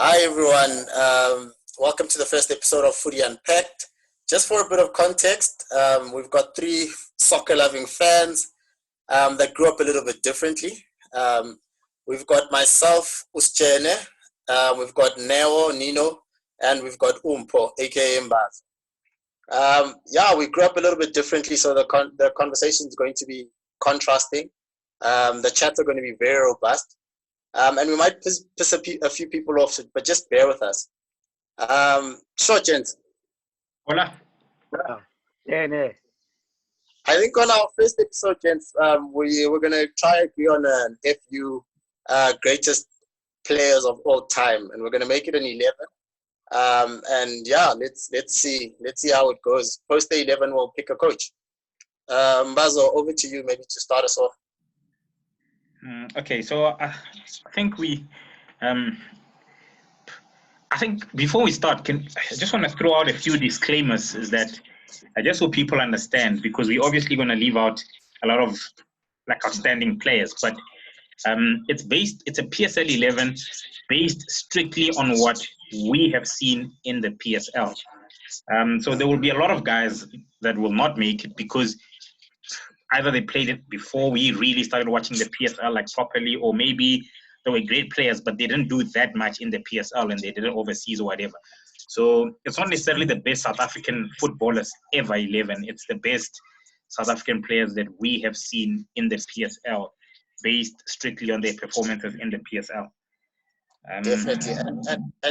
Hi everyone, welcome to the first episode of Footy Unpacked. Just for a bit of context, we've got three soccer-loving fans that grew up a little bit differently. We've got myself, Uschene, we've got Nino, and we've got Umpo, aka Mbaz. We grew up a little bit differently, so the conversation is going to be contrasting. The chats are going to be very robust. And we might piss a few people off, but just bear with us. Sure, gents. Hola. I think on our first episode, gents, we're going to try agree on an FU greatest players of all time, and we're going to make it an 11. Let's see how it goes. Post the 11, we'll pick a coach. Mbazo, over to you, maybe to start us off. Okay, so I think I think before we start, I just want to throw out a few disclaimers, is that just so people understand, because we're obviously going to leave out a lot of outstanding players, but it's a PSL 11 based strictly on what we have seen in the PSL. So there will be a lot of guys that will not make it because either they played it before we really started watching the PSL properly, or maybe they were great players, but they didn't do that much in the PSL and they did it overseas or whatever. So it's not necessarily the best South African footballers ever 11. It's the best South African players that we have seen in the PSL, based strictly on their performances in the PSL. Definitely, and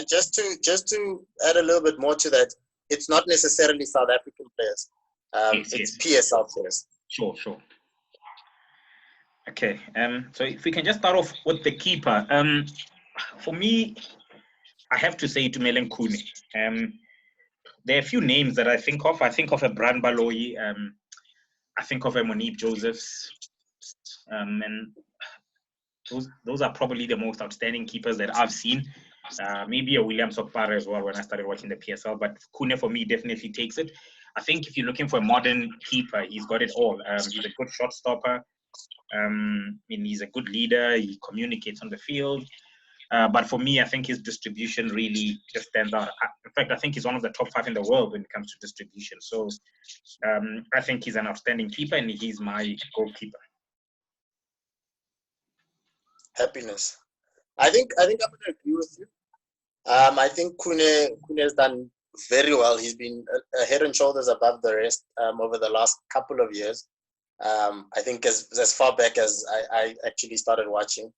just to add a little bit more to that, it's not necessarily South African players. It's PSL players. Sure. Okay, so if we can just start off with the keeper. For me, I have to say Itumeleng Khune. There are a few names that I think of. I think of a Brian Baloyi. I think of a Monique Josephs. And those are probably the most outstanding keepers that I've seen. Maybe a William Sokpara as well when I started watching the PSL, but Khune for me definitely takes it. I think if you're looking for a modern keeper, he's got it all. He's a good shot stopper. He's a good leader. He communicates on the field. But for me, I think his distribution really just stands out. In fact, I think he's one of the top 5 in the world when it comes to distribution. So I think he's an outstanding keeper, and he's my goalkeeper. Happiness. I think I'm going to agree with you. I think Khune has done very well. He's been a head and shoulders above the rest over the last couple of years. I think as far back as I actually started watching,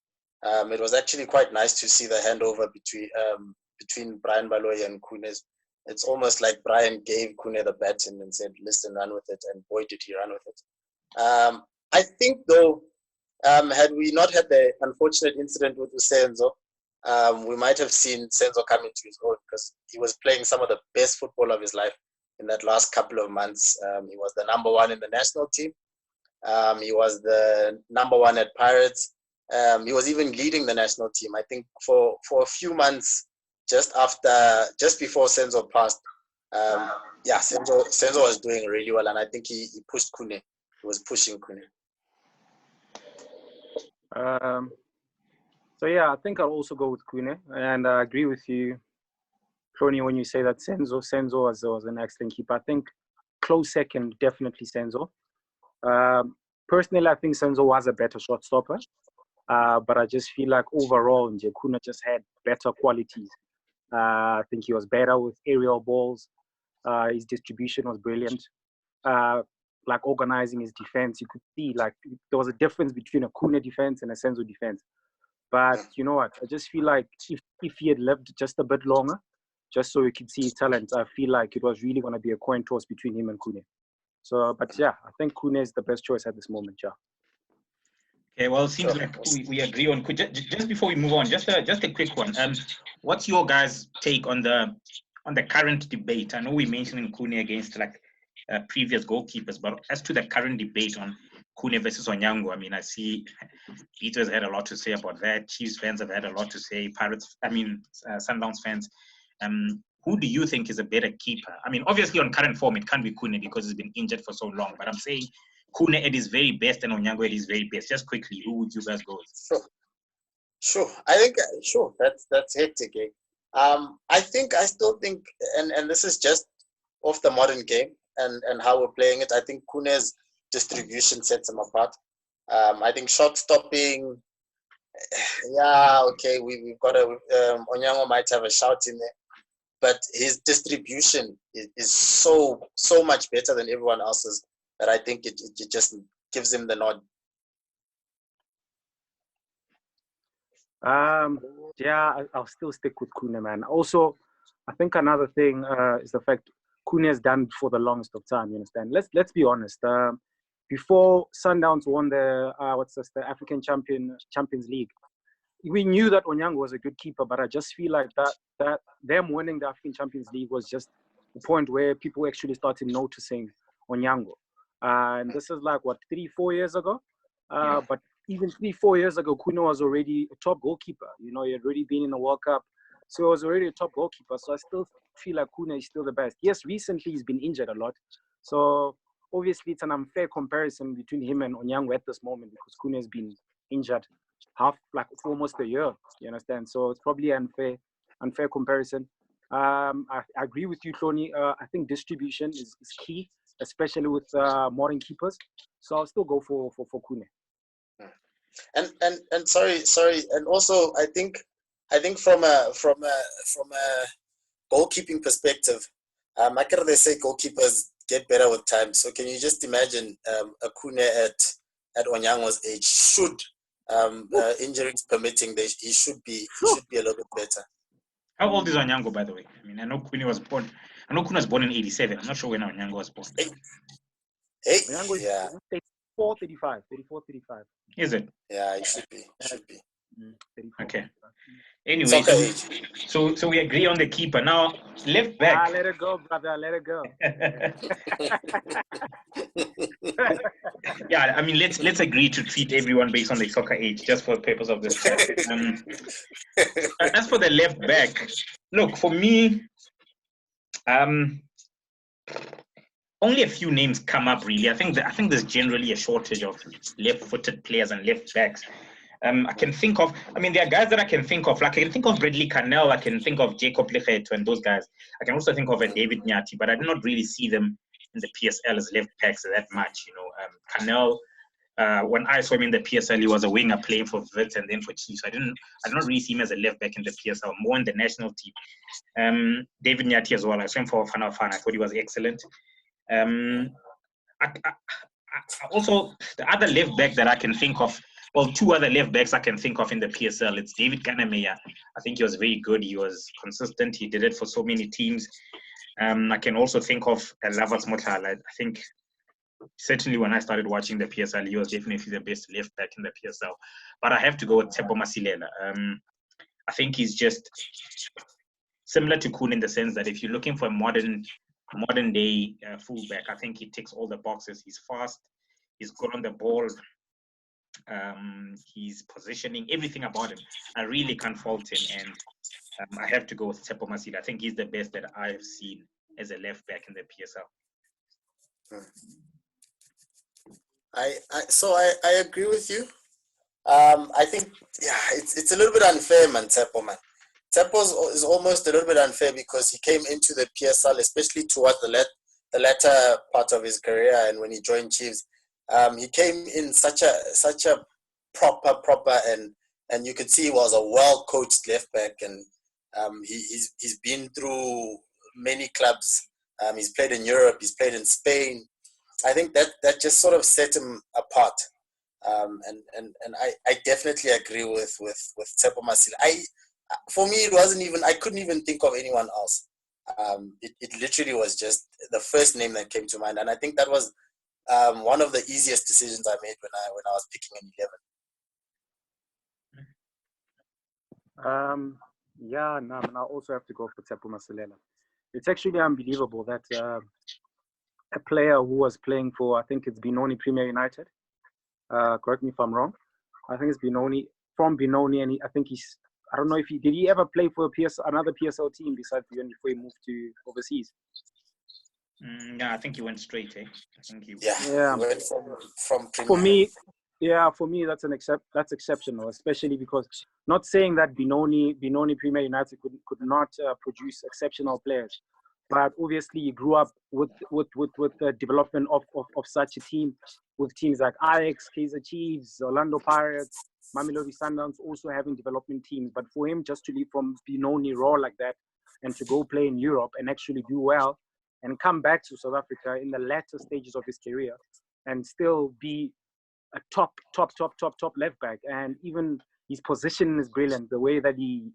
it was actually quite nice to see the handover between Brian Baloyi and Khune. It's almost like Brian gave Khune the baton and said, "Listen, run with it," and boy, did he run with it. I think though, had we not had the unfortunate incident with Senzo, we might have seen Senzo come into his own, because he was playing some of the best football of his life in that last couple of months. He was the number 1 in the national team. He was the number 1 at Pirates. He was even leading the national team, I think, for a few months just before Senzo passed. Senzo was doing really well, and I think he pushed Khune. He was pushing Khune. I think I'll also go with Khune, and I agree with you, Crony, when you say that Senzo was an excellent keeper. I think close second, definitely Senzo. Personally, I think Senzo was a better shot stopper, but I just feel like overall, Khune just had better qualities. I think he was better with aerial balls. His distribution was brilliant. Organizing his defense, you could see there was a difference between a Khune defense and a Senzo defense. But you know what? I just feel like if he had lived just a bit longer, just so we could see his talent, I feel like it was really going to be a coin toss between him and Khune. So, I think Khune is the best choice at this moment, Okay, well, it seems like we agree on. Just before we move on, just a quick one. What's your guys' take on the current debate? I know we mentioned Khune against previous goalkeepers, but as to the current debate on Khune versus Onyango, I mean, I see Peter's had a lot to say about that. Chiefs fans have had a lot to say. Sundowns fans. Who do you think is a better keeper? I mean, obviously on current form, it can't be Khune because he's been injured for so long. But I'm saying Khune at his very best and Onyango at his very best. Just quickly, who would you guys go with? Sure. I think, that's hectic. I still think, and this is just off the modern game and how we're playing it. I think Kune's distribution sets him apart. I think shot stopping, yeah, okay, we've got Onyango might have a shout in there, but his distribution is so much better than everyone else's that I think it just gives him the nod. Yeah, I'll still stick with Kune, man. Also, I think another thing is the fact Kune has done for the longest of time. You understand? Let's be honest. Before Sundowns won the the African Champions League, we knew that Onyango was a good keeper, but I just feel like that them winning the African Champions League was just the point where people actually started noticing Onyango. And this is like what 3-4 years ago. But even 3-4 years ago, Kuno was already a top goalkeeper. You know, he had already been in the World Cup, so he was already a top goalkeeper. So I still feel like Kuno is still the best. Yes, recently he's been injured a lot, so obviously it's an unfair comparison between him and Onyango at this moment because Kuno has been injured for almost a year. You understand? So it's probably an unfair comparison. I agree with you, Tony. I think distribution is key, especially with modern keepers. So I'll still go for Kune. And sorry, and also I think from a goalkeeping perspective, they say goalkeepers get better with time. So can you just imagine a Kune at Onyango's age? Should injuries permitting, he should be a little bit better. How old is Onyango, by the way? I mean, I know Kune was born in 87. I'm not sure when Onyango was born. Onyango is 34, 35. Is it? Yeah, it should be. Okay. Anyway, so we agree on the keeper. Now, left back. Let it go, brother. Let it go. Yeah, I mean, let's agree to treat everyone based on the soccer age, just for the purpose of this. As for the left back, look, for me, only a few names come up really. I think there's generally a shortage of left-footed players and left backs. I can think of, there are guys that I can think of. Like I can think of Bradley Canel, I can think of Jacob Lecheto and those guys. I can also think of a David Nyati, but I do not really see them in the PSL as left backs that much. You know, Canel, when I saw him in the PSL, he was a winger playing for Wits and then for Chiefs. I did not really see him as a left back in the PSL, more in the national team. David Nyati as well. I saw him for Fana. I thought he was excellent. Also, the other left back that I can think of, well, two other left backs I can think of in the PSL. It's David Ganemeyer. I think he was very good. He was consistent. He did it for so many teams. I can also think of Lavas Motlala. I think certainly when I started watching the PSL, he was definitely the best left back in the PSL. But I have to go with Tshepo Masilela. I think he's just similar to Kuhn in the sense that if you're looking for a modern day fullback, I think he ticks all the boxes. He's fast. He's good on the ball. His positioning, everything about him, I really can't fault him, and I have to go with Tshepo Masilela. I think he's the best that I've seen as a left back in the PSL. I agree with you. I think it's a little bit unfair, man. Tshepo, man. Tshepo is almost a little bit unfair because he came into the PSL, especially towards the latter part of his career, and when he joined Chiefs. He came in such a proper and you could see he was a well-coached left back, and he's been through many clubs. He's played in Europe, he's played in Spain. I think that just sort of set him apart. And I definitely agree with Tshepo Masilela. For me, it wasn't even, I couldn't even think of anyone else. It literally was just the first name that came to mind, and I think that was one of the easiest decisions I made when I was picking an 11. I also have to go for Tshepo Masilela. It's actually unbelievable that a player who was playing for, I think it's Benoni Premier United. Correct me if I'm wrong. I think it's Benoni, from Benoni, and I don't know if did he ever play for another PSL team besides Benoni before he moved to overseas? Yeah, I think he went straight. I think he went from For me, Yeah, for me that's that's exceptional, especially because not saying that Benoni Premier United could not produce exceptional players, but obviously he grew up with the development of such a team, with teams like Ajax, Kaizer Chiefs, Orlando Pirates, Mamelodi Sundowns also having development teams. But for him just to leave from Benoni raw like that and to go play in Europe and actually do well and come back to South Africa in the latter stages of his career and still be a top left back, and even his position is brilliant. The way that he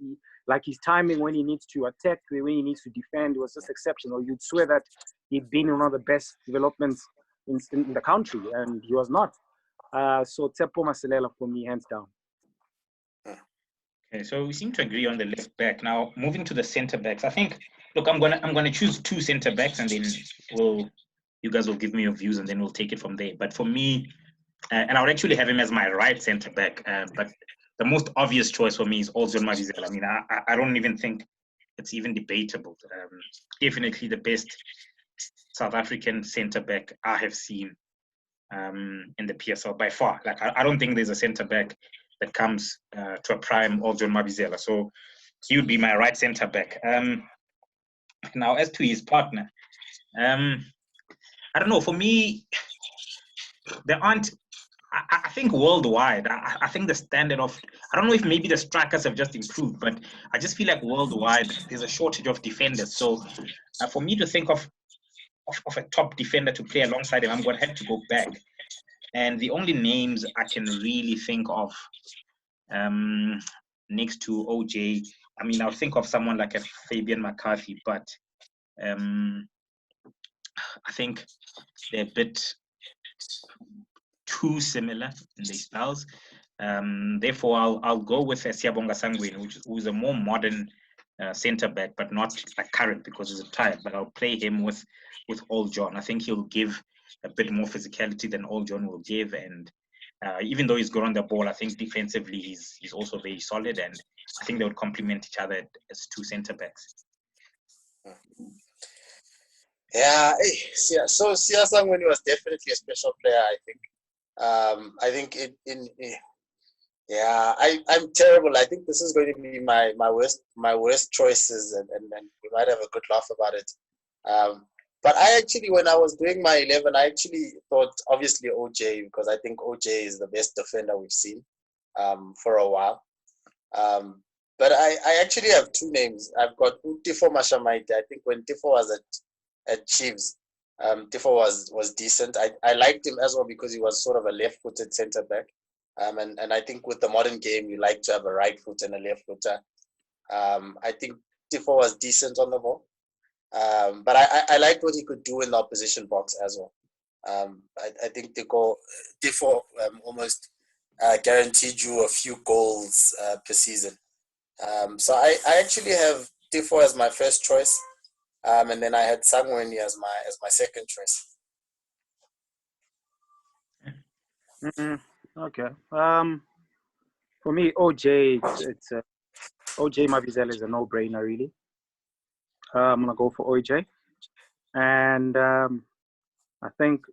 like his timing when he needs to attack, the way he needs to defend, was just exceptional. You'd swear that he'd been in one of the best developments in the country, and he was not. So Tsepo Masilela for me, hands down. Okay, so we seem to agree on the left back. Now moving to the centre backs, I think. Look, I'm gonna choose 2 centre backs, and then you guys will give me your views, and then we'll take it from there. But for me. And I would actually have him as my right centre back, but the most obvious choice for me is Oldron Mabizela. I mean, I don't even think it's even debatable. Definitely the best South African centre back I have seen in the PSL by far. Like I don't think there's a centre back that comes to a prime Oldron Mabizela. So he would be my right centre back. Now, as to his partner, I don't know. For me, there aren't. I think worldwide, I think the standard of, I don't know if maybe the strikers have just improved, but I just feel like worldwide there's a shortage of defenders. So for me to think of a top defender to play alongside him, I'm going to have to go back. And the only names I can really think of next to OJ, I mean, I'll think of someone like a Fabian McCarthy, but I think they're a bit too similar in their styles. Therefore, I'll go with Siyabonga Sangweni, who's a more modern centre back, but not like current because he's retired. But I'll play him with Old John. I think he'll give a bit more physicality than Old John will give, and even though he's good on the ball, I think defensively he's also very solid, and I think they would complement each other as 2 centre backs. Yeah, so Siya Sangweni was definitely a special player, I think. I think I'm terrible. I think this is going to be my worst choices, and we might have a good laugh about it. But I actually, when I was doing my 11, I actually thought obviously OJ, because I think OJ is the best defender we've seen for a while. But I actually have 2 names. I've got Tifo Mashamaite. I think when Tifo was at Chiefs, Tifo was decent. I liked him as well because he was sort of a left-footed centre back. And I think with the modern game, you like to have a right foot and a left footer. I think Tifo was decent on the ball. But I liked what he could do in the opposition box as well. I think Tifo almost guaranteed you a few goals per season. So I actually have Tifo as my first choice. And then I had Sangweni as my second choice. Okay. For me, OJ, it's OJ Mabizela is a no-brainer, really. I'm gonna go for OJ, and I think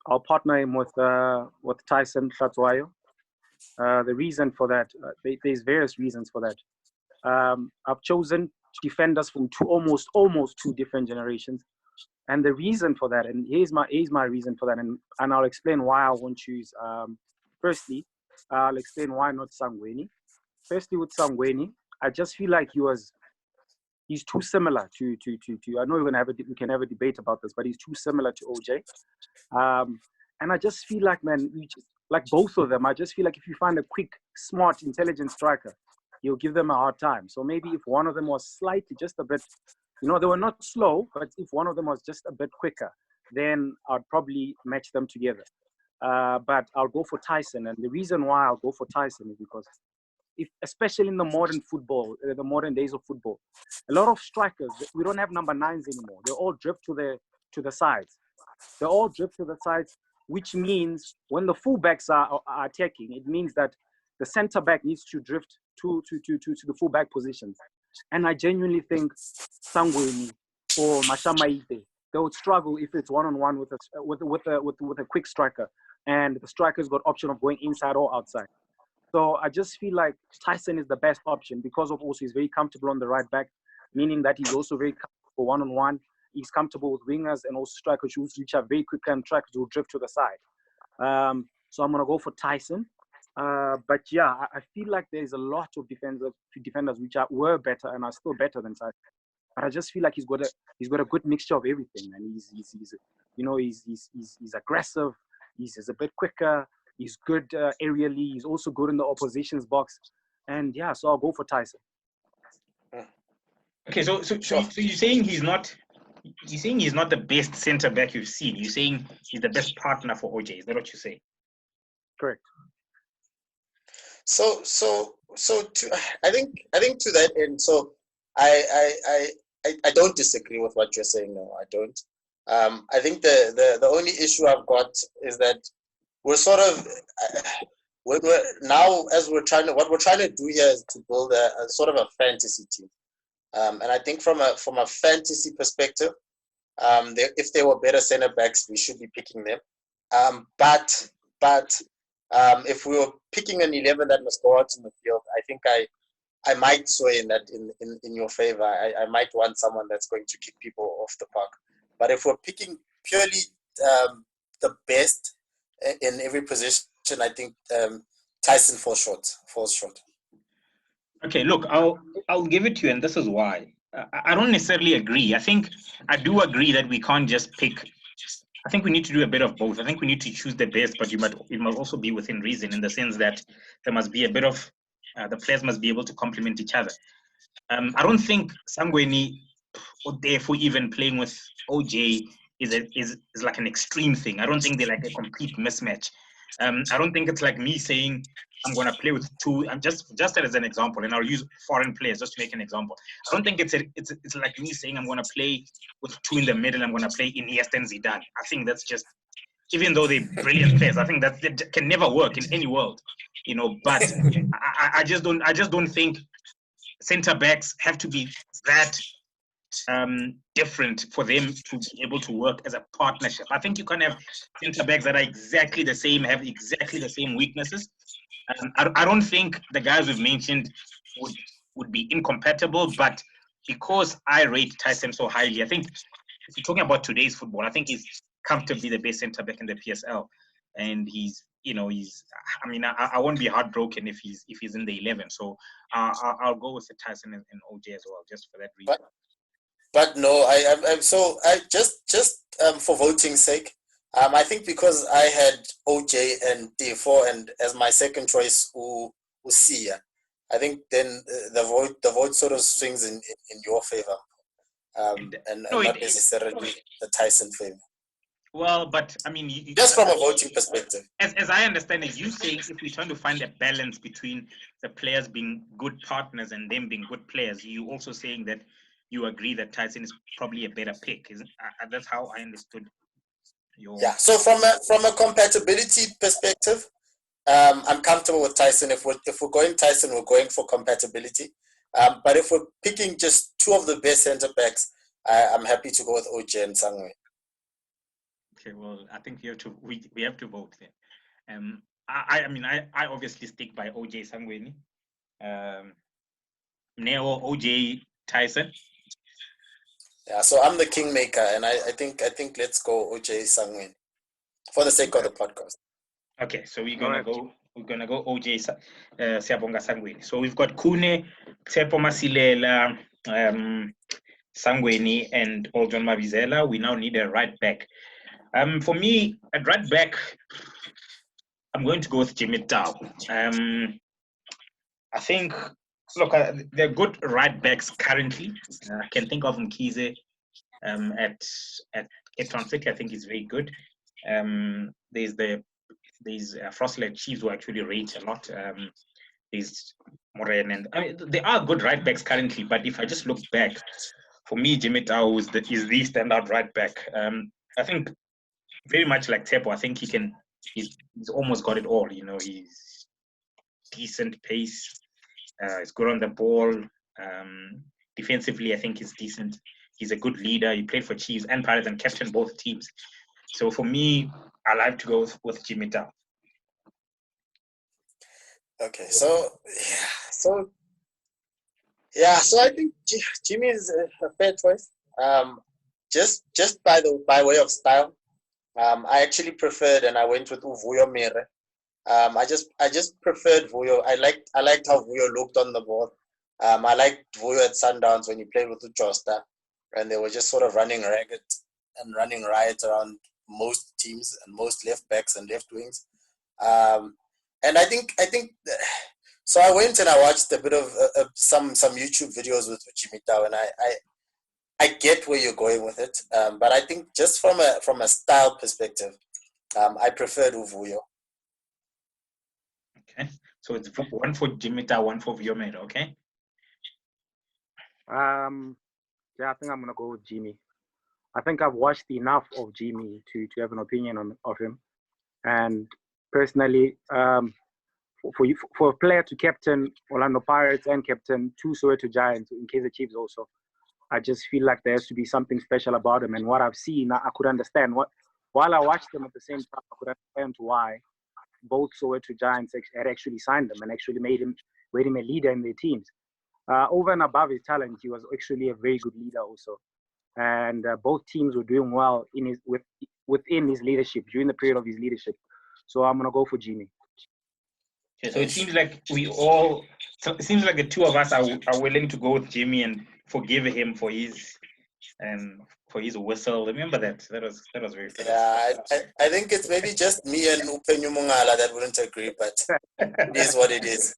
I'll partner him with Tyson Hlatwayo. The reason for that, there's various reasons for that. I've chosen defenders from almost 2 different generations, and the reason for that, and here's my reason for that, and I'll explain why I won't choose. Firstly, I'll explain why not Sangweni. Firstly, with Sangweni, I just feel like he's too similar to I know we can have a debate about this, but he's too similar to OJ. And I just feel like, man, like both of them, I just feel like if you find a quick, smart, intelligent striker, you'll give them a hard time. So maybe if one of them was slightly, just a bit, they were not slow, but if one of them was just a bit quicker, then I'd probably match them together. But I'll go for Tyson. And the reason why I'll go for Tyson is because especially in the modern football, the modern days of football, a lot of strikers, we don't have number 9s anymore. They all drift to the sides. They all drift to the sides, which means when the fullbacks are attacking, it means that the centre back needs to drift to the fullback positions. And I genuinely think Sangweni or Mashamaite, they would struggle if it's one-on-one with a quick striker, and the striker's got option of going inside or outside. So I just feel like Tyson is the best option because of also he's very comfortable on the right back, meaning that he's also very comfortable one-on-one. He's comfortable with wingers and also strikers which are very quick and strikers who drift to the side. So I'm gonna go for Tyson. But yeah, I feel like there's a lot of defenders which were better and are still better than Tyson. But I just feel like he's got a good mixture of everything, and he's aggressive. He's a bit quicker. He's good aerially. He's also good in the opposition's box. And yeah, so I'll go for Tyson. Okay, so you're saying he's not the best centre back you've seen. You're saying he's the best partner for OJ. Is that what you're saying? Correct. So I think to that end. So I don't disagree with what you're saying. No, I don't. I think the only issue I've got is that we're sort of we're now what we're trying to do here is to build a sort of a fantasy team. And I think from a fantasy perspective, if there were better centre backs, we should be picking them. But if we were picking an 11 that must go out in the field, I think I might sway in that in your favor. I might want someone that's going to kick people off the park. But if we're picking purely the best in every position, I think Tyson falls short. Okay, look, I'll give it to you, and this is why. I don't necessarily agree. I do agree that we can't just pick. I think we need to do a bit of both. I think we need to choose the best, but it must also be within reason, in the sense that there must be a bit of the players must be able to complement each other. I don't think Sangweni, or therefore even playing with OJ, is like an extreme thing. I don't think they're like a complete mismatch. I don't think it's like me saying I'm going to play with two. I'm just as an example, and I'll use foreign players just to make an example. I don't think it's like me saying I'm going to play with two in the middle. I'm going to play Iniesta and Zidane. I think that's just, even though they're brilliant players, I think that can never work in any world, But I just don't think centre backs have to be that different for them to be able to work as a partnership. I think you can have centre backs that are exactly the same, have exactly the same weaknesses. I don't think the guys we've mentioned would be incompatible, but because I rate Tyson so highly, I think if you're talking about today's football, I think he's comfortably the best centre back in the PSL, and I mean, I won't be heartbroken if he's in the 11. So I'll go with the Tyson and OJ as well, just for that reason. But no, I'm so just for voting's sake, I think because I had OJ and D4 and as my second choice Usia, I think then the vote sort of swings in your favor, and not necessarily the Tyson favor. Well, but I mean, just from a voting perspective, as I understand it, you saying if we're trying to find a balance between the players being good partners and them being good players, you also saying that you agree that Tyson is probably a better pick, isn't? That's how I understood your. Yeah. So from a compatibility perspective, I'm comfortable with Tyson. If we're going Tyson, we're going for compatibility. But if we're picking just two of the best centre backs, I'm happy to go with OJ and Sangwe. Okay. Well, I think we have to vote then. I mean, I obviously stick by OJ Sangweni. Neo OJ Tyson. Yeah, so I'm the kingmaker, and I think let's go OJ Sangweni for the sake of the podcast. Okay, so we're gonna go OJ Siyabonga Sangweni. So we've got Kune, Tshepo Masilela, Sangweni, and Oljon Mabizela. We now need a right back. For me, at right back, I'm going to go with Jimmy Tao. I think, look, they're good right backs currently. I can think of Mkhize at Cape Town City. I think he's very good. There's Frostlet Chiefs who actually rate a lot. There's Moren, and I mean, there are good right backs currently. But if I just look back, for me, Jimmy Tao is the standout right back. I think very much like Tepo. I think he's almost got it all. He's decent pace. He's good on the ball. Defensively, I think he's decent. He's a good leader. He played for Chiefs and Pirates and captained both teams. So for me, I like to go with Jimmy Tao. Okay, so I think Jimmy is a fair choice. Just by way of style, I actually preferred, and I went with Vuyo Mere. I just preferred Vuyo. I liked how Vuyo looked on the ball. I liked Vuyo at Sundowns when he played with Ujosta, and they were just sort of running ragged and running riot around most teams and most left backs and left wings. And I think so. I went and I watched a bit of some YouTube videos with Jimmy Tao, and I get where you're going with it. But I think just from a style perspective, I prefer Vuyo. Okay, so it's one for Jimmy Tao, one for Vuyo, okay? Yeah, I think I'm gonna go with Jimmy. I think I've watched enough of Jimmy to have an opinion of him. And personally, for a player to captain Orlando Pirates and captain two Soweto Giants, in case the Chiefs also, I just feel like there has to be something special about him. And what I've seen, I could understand. While I watched them at the same time, I could understand why both Soweto Giants had actually signed him and actually made him a leader in their teams. Over and above his talent, he was actually a very good leader also. And both teams were doing well within his leadership, during the period of his leadership. So I'm going to go for Jimmy. Okay, so it seems like it seems like the two of us are willing to go with Jimmy and forgive him for his whistle. Remember that? That was very funny. Yeah, I think it's maybe just me and Upenyu Mungala that wouldn't agree, but it is what it is.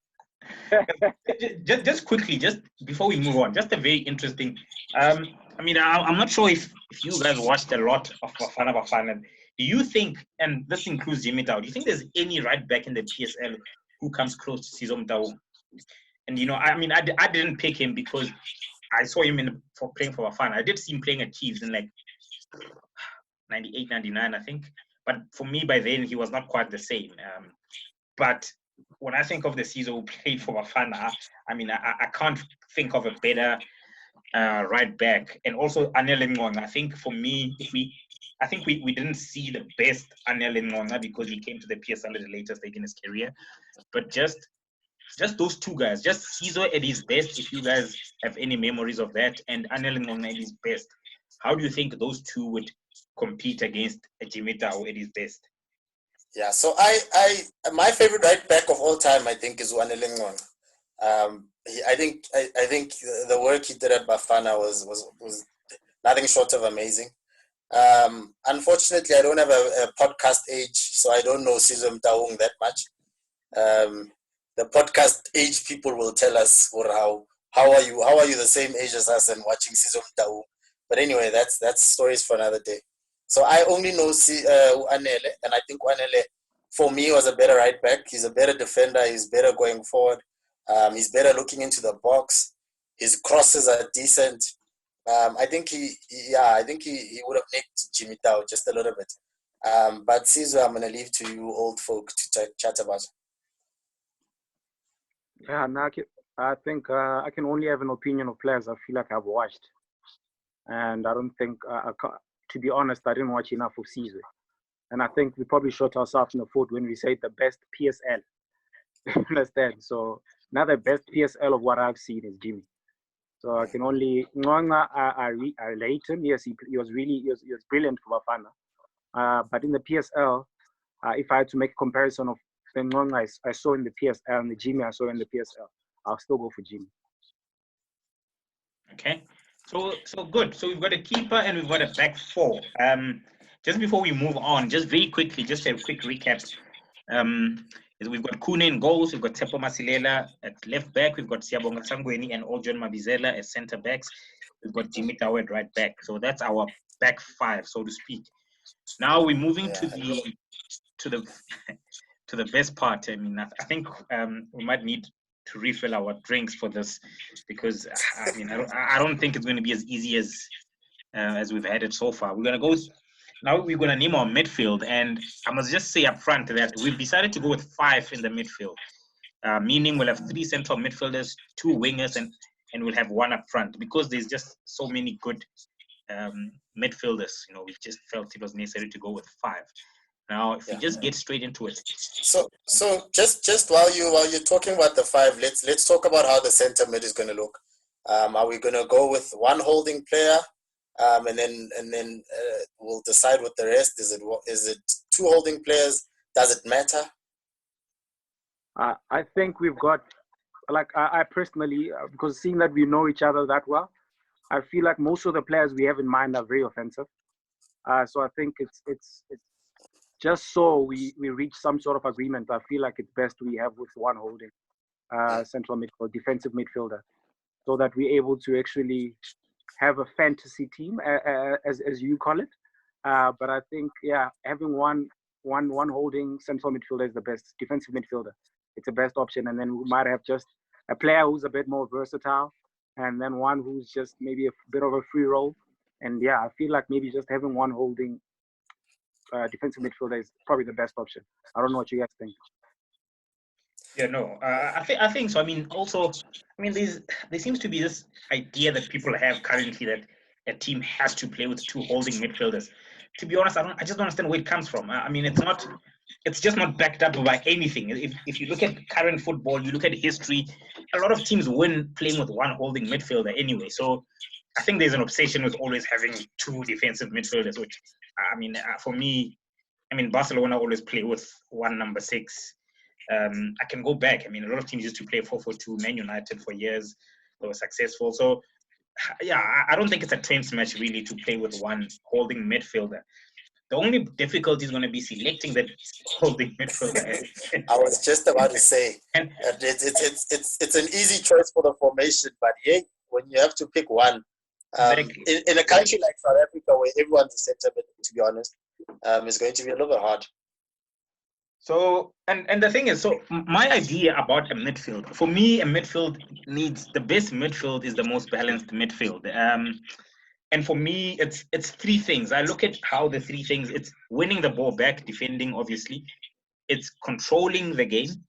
Just quickly, just before we move on, just a very interesting. I mean, I'm not sure if you guys watched a lot of Bafana. Do you think, and this includes Jimmy Tao, do you think there's any right back in the PSL who comes close to Sizwe Mtaung? And I mean, I didn't pick him because I saw him playing for Bafana. I did see him playing at Chiefs in like 98, 99, I think. But for me, by then, he was not quite the same. But when I think of the Sizwe who played for Bafana, I mean, I can't think of a better right back. And also Anele Ngonga. I think for me, I think we didn't see the best Anele Ngonga because he came to the PSL at a later stage in his career. But just those two guys, just Sizwe at his best, if you guys have any memories of that, and Anele Ngonga at his best, how do you think those two would compete against Jimmy Tao at his best? Yeah, so my favorite right back of all time, I think, is Anele Ngonga. I think the work he did at Bafana was nothing short of amazing. Unfortunately, I don't have a podcast age, so I don't know Sizwe Mtaung that much. The podcast age people will tell us how are you the same age as us and watching Sizwe Mtaung. But anyway, that's stories for another day. So I only know Anele, and I think Anele, for me, was a better right back. He's a better defender. He's better going forward. He's better looking into the box. His crosses are decent. I think he would have nicked Jimmy Tao just a little bit. But Sizwe, I'm going to leave to you old folk to chat about. Yeah, I think I can only have an opinion of players I feel like I've watched. And I don't think, to be honest, I didn't watch enough of Sizwe. And I think we probably shot ourselves in the foot when we say the best PSL. Understand? So now the best PSL of what I've seen is Jimmy. So I can only Ngonga. I relate him. Yes, he was brilliant for Bafana. But in the PSL, if I had to make a comparison of the Ngonga I saw in the PSL and the Jimmy I saw in the PSL, I'll still go for Jimmy. Okay, so good. So we've got a keeper and we've got a back four. Just before we move on, just very quickly, just a quick recap. We've got Kune in goals, we've got Tepo Masilela at left back, we've got Siyabonga Sangweni and Oljon Mabizela as centre backs, we've got Jimmy Tao at right back. So that's our back five, so to speak. Now we're moving to the best part. I mean, I think we might need to refill our drinks for this because I mean I don't think it's going to be as easy as we've had it so far. We're going to name our midfield, and I must just say up front that we've decided to go with 5 in the midfield, meaning we'll have 3 central midfielders, 2 wingers, and and we'll have one up front because there's just so many good midfielders. We just felt it was necessary to go with 5. Now, if we just get straight into it. So just while you're talking about the 5, let's talk about how the centre mid is going to look. Are we going to go with one holding player, and then we'll decide with the rest? Is it 2 holding players? Does it matter? I think we've got, like, I personally, because seeing that we know each other that well, I feel like most of the players we have in mind are very offensive. So I think it's just so we reach some sort of agreement. I feel like it's best we have with one holding central midfield, defensive midfielder, so that we're able to actually have a fantasy team, as you call it. But I think, having one holding central midfielder is the best. Defensive midfielder, it's the best option. And then we might have just a player who's a bit more versatile, and then one who's just maybe a bit of a free role. And I feel like maybe just having one holding defensive midfielder is probably the best option. I don't know what you guys think. Yeah, no, I think so. I mean, also, there seems to be this idea that people have currently that a team has to play with 2 holding midfielders. To be honest, I just don't understand where it comes from. I mean, it's just not backed up by anything. If you look at current football, you look at history, a lot of teams win playing with one holding midfielder anyway. So I think there's an obsession with always having 2 defensive midfielders, which, for me, Barcelona always play with one number 6. I can go back. A lot of teams used to play 4-4-2. Man United for years, they were successful. So, I don't think it's a trend smash really to play with one holding midfielder. The only difficulty is going to be selecting that holding midfielder. I was just about to say, it's an easy choice for the formation, but when you have to pick one, in a country like South Africa where everyone's a centre mid, to be honest, it's going to be a little bit hard. So, and the thing is, so my idea about a midfield, for me, a midfield the best midfield is the most balanced midfield. And for me, it's 3 things. I look at how the 3 things, it's winning the ball back, defending, obviously. It's controlling the game,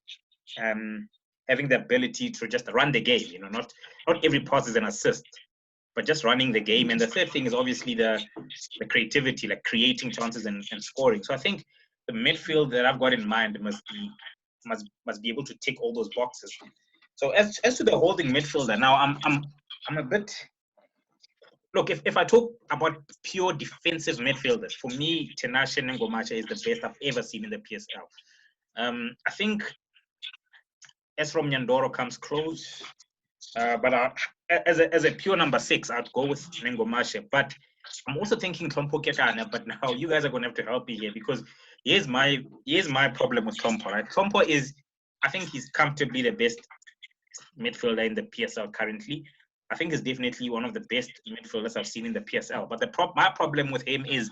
having the ability to just run the game, not every pass is an assist, but just running the game. And the third thing is obviously the creativity, like creating chances and scoring. So I think the midfield that I've got in mind must be able to tick all those boxes. So as to the holding midfielder, now I'm a bit. Look, if I talk about pure defensive midfielders, for me, Tinashe Nengomacha is the best I've ever seen in the PSL. I think Esrom Nyandoro comes close, but as a pure number 6, I'd go with Nengomacha. But I'm also thinking Tompo Kekana, but now you guys are going to have to help me here, because here's my problem with Tompo, right? Tompo I think he's comfortably the best midfielder in the PSL currently. I think he's definitely one of the best midfielders I've seen in the PSL. But my problem with him is,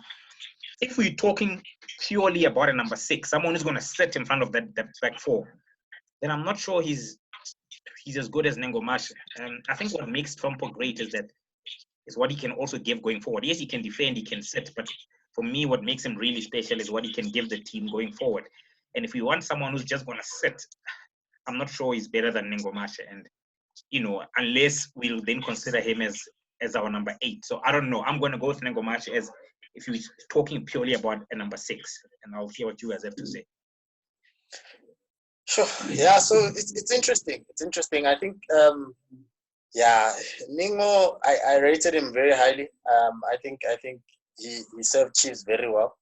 if we're talking purely about a number 6, someone who's going to sit in front of that back 4, then I'm not sure he's as good as Nengomacha. I think what makes Tompo great is what he can also give going forward. Yes, he can defend, he can sit, but for me, what makes him really special is what he can give the team going forward. And if we want someone who's just going to sit, I'm not sure he's better than Nengomacha. And unless we'll then consider him as our number 8. So I don't know. I'm going to go with Nengomacha as if you're talking purely about a number 6, and I'll hear what you guys have to say. Sure. Yeah. So it's interesting. It's interesting. I think. Ningo. I rated him very highly. I think he served Chiefs very well.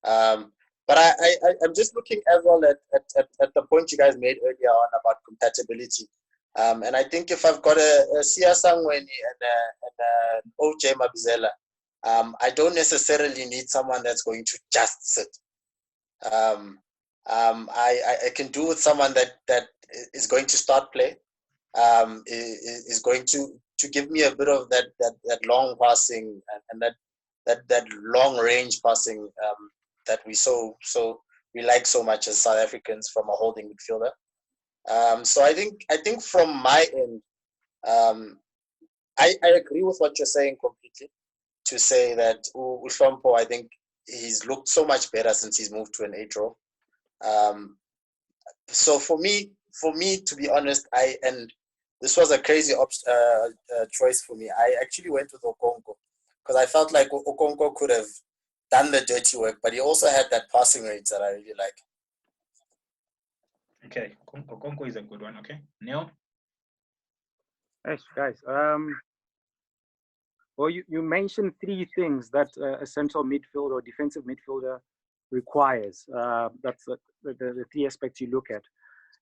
But I'm just looking as well at the point you guys made earlier on about compatibility. And I think if I've got a Sia Sangweni and an OJ Mabizela, I don't necessarily need someone that's going to just sit. I can do with someone that is going to start play, is going to give me a bit of that long passing and that long range passing that we like so much as South Africans from a holding midfielder. So I think from my end, I agree with what you're saying completely. To say that Ushompo, I think he's looked so much better since he's moved to an 8 role. So for me, to be honest, this was a crazy choice for me. I actually went with Okonkwo because I felt like Okonkwo could have done the dirty work, but he also had that passing rate that I really like. Okay, Okonkwo is a good one. Okay, Neil? Yes, guys. Well, you mentioned three things that a central midfielder or defensive midfielder requires. That's the three aspects you look at.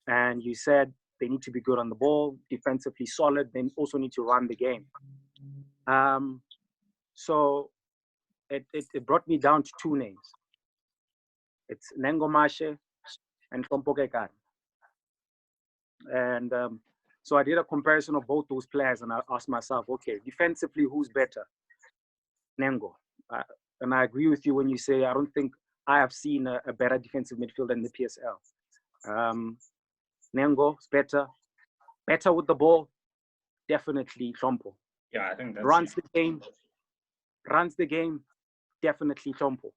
And you said they need to be good on the ball, defensively solid, then also need to run the game. So it brought me down to two names. It's Nengo Mashe and Hlompo Kekana. And so I did a comparison of both those players, and I asked myself, okay, defensively, who's better? Nengo. And I agree with you when you say I don't think I have seen a better defensive midfielder in the PSL. Nengo's better with the ball, definitely Hlompo. Yeah, I think that's runs the game, definitely Hlompo.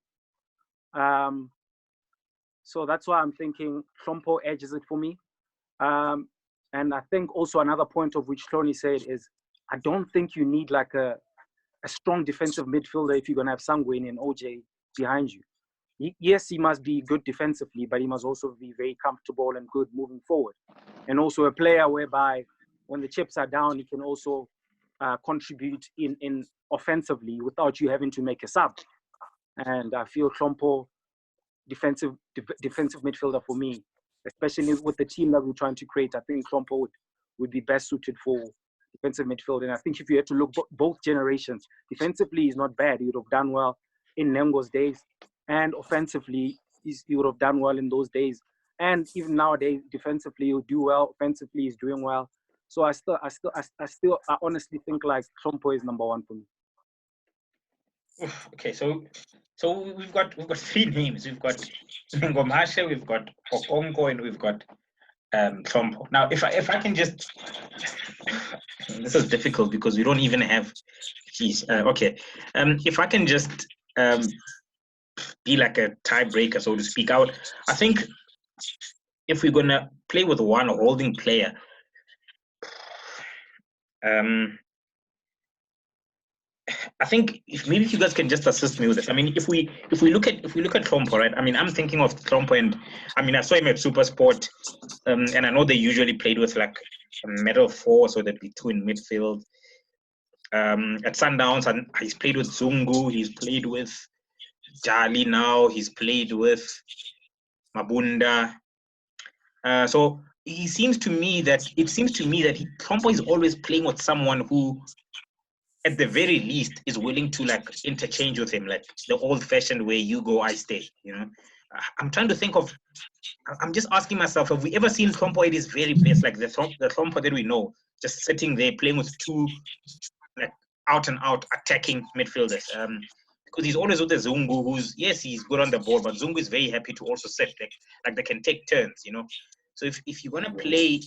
So that's why I'm thinking Hlompo edges it for me. And I think also another point of which Tony said is I don't think you need like a strong defensive midfielder if you're going to have Sangweni and OJ behind you. Yes, he must be good defensively, but he must also be very comfortable and good moving forward. And also a player whereby when the chips are down, he can also contribute in offensively without you having to make a sub. And I feel Hlompo, defensive midfielder for me, especially with the team that we're trying to create. I think Hlompo would be best suited for defensive midfield. And I think if you had to look both generations, defensively he's not bad. He would have done well in Nengo's days, and offensively he would have done well in those days. And even nowadays, defensively he'll do well. Offensively he's doing well. So I honestly think like Hlompo is number one for me. Okay, so we've got three names. We've got Nengo Mashe, we've got Okonkwo, and we've got Hlompo. Now, if I can just, this is difficult because we don't even have. Okay. If I can just be like a tiebreaker, so to speak, I think if we're gonna play with one holding player, I think if you guys can just assist me with this. I mean, if we look at Hlompo, right? I mean, I'm thinking of Hlompo, and I mean, I saw him at SuperSport, and I know they usually played with like a middle four, so there'd be two in midfield. At Sundowns, and he's played with Zungu, he's played with Jali now, he's played with Mabunda. So it seems to me that Hlompo is always playing with someone who, at the very least, is willing to like interchange with him, like the old-fashioned way, you go, I stay. You know, I'm trying to think of. I'm just asking myself, have we ever seen Hlompo at his very best, like the Hlompo that we know, just sitting there playing with two like out and out attacking midfielders? Because he's always with the Zungu, who's, yes, he's good on the ball, but Zungu is very happy to also sit like they can take turns, you know. So if you're gonna play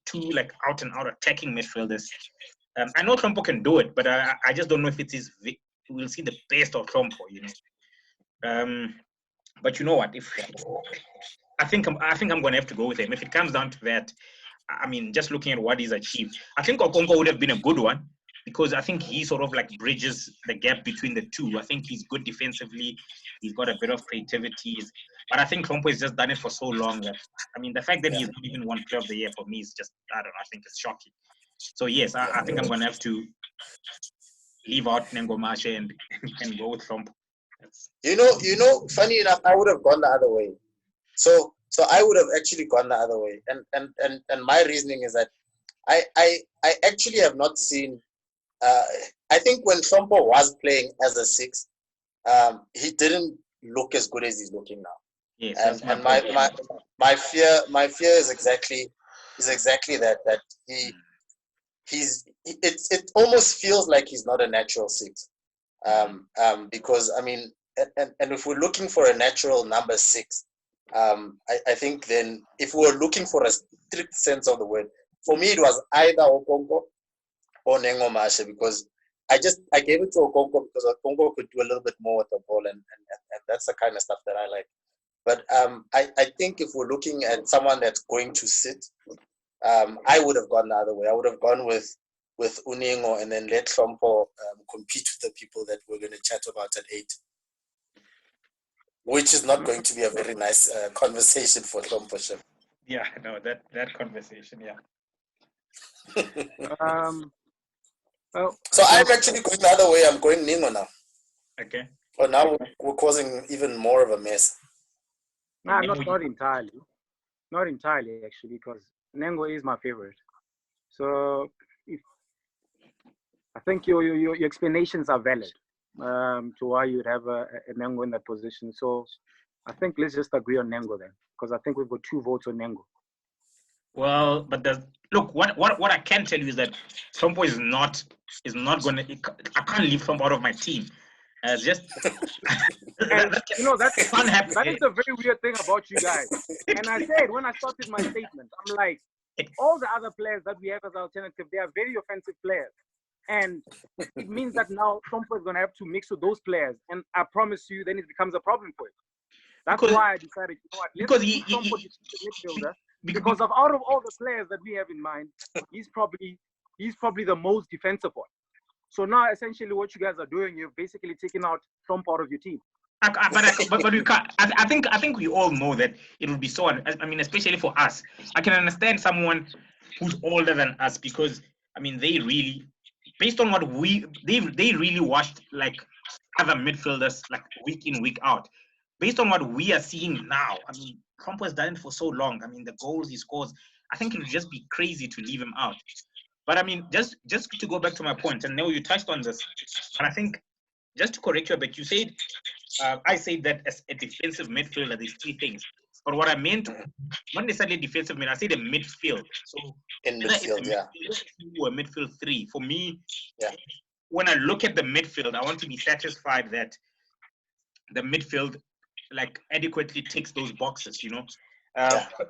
two like out and out attacking midfielders, I know Hlompo can do it, but I just don't know if it's we'll see the best of Hlompo, you know. But you know what? I think I'm going to have to go with him. If it comes down to that, I mean, just looking at what he's achieved, I think Okonkwo would have been a good one because I think he sort of like bridges the gap between the two. I think he's good defensively. He's got a bit of creativity. But I think Hlompo has just done it for so long that, I mean, the fact that he's not even won Player of the Year for me is just, I don't know, I think it's shocking. So yes, I think I'm going to have to leave out Nengo Mashe and go with Hlompo. You know, funny enough, I would have gone the other way. So I would have actually gone the other way. And my reasoning is that I actually have not seen I think when Hlompo was playing as a 6, he didn't look as good as he's looking now. Yes, and my fear is exactly that it almost feels like he's not a natural 6. Because I mean, and if we're looking for a natural number 6, I think then if we were looking for a strict sense of the word, for me it was either Okonkwo or Nengo Mashe, because I gave it to Okonkwo because Okonkwo could do a little bit more with the ball, and that's the kind of stuff that I like. But I think if we're looking at someone that's going to sit, I would have gone the other way. I would have gone with Uningo and then let Hlompo compete with the people that we're going to chat about at 8. Which is not going to be a very nice conversation for Hlompo. Yeah, no, that conversation, yeah. Well, so I'm actually going the other way. I'm going Ningo now. Okay. But now we're causing even more of a mess. Nah, not entirely. Not entirely, actually, because Nengo is my favorite. So I think your explanations are valid to why you'd have a Nengo in that position. So I think let's just agree on Nengo then, because I think we've got 2 votes on Nengo. Well, but look, what I can tell you is that Trompo is not going to. I can't leave Trompo out of my team. Just and you know that is the very weird thing about you guys. And I said when I started my statement, I'm like, all the other players that we have as alternative, they are very offensive players, and it means that now Trompo is going to have to mix with those players. And I promise you, then it becomes a problem for him. That's why I decided, you know what, let's put Trompo midfielder. Because out of all the players that we have in mind, he's probably the most defensive one. So now, essentially, what you guys are doing, you're basically taking out Trump out of your team. But we can't. I think we all know that it will be so. I mean, especially for us, I can understand someone who's older than us because I mean, they really, based on what they really watched like other midfielders like week in week out. Based on what we are seeing now, I mean, Trump has done it for so long. I mean, the goals he scores, I think it would just be crazy to leave him out. But I mean, just to go back to my point, and now you touched on this, and I think just to correct you a bit, you said, I said that as a defensive midfielder, there's 3 things. But what I meant, not necessarily defensive midfield, I said a midfield. So in midfield, yeah. Or a midfield 3. For me, yeah. When I look at the midfield, I want to be satisfied that the midfield like adequately ticks those boxes, you know.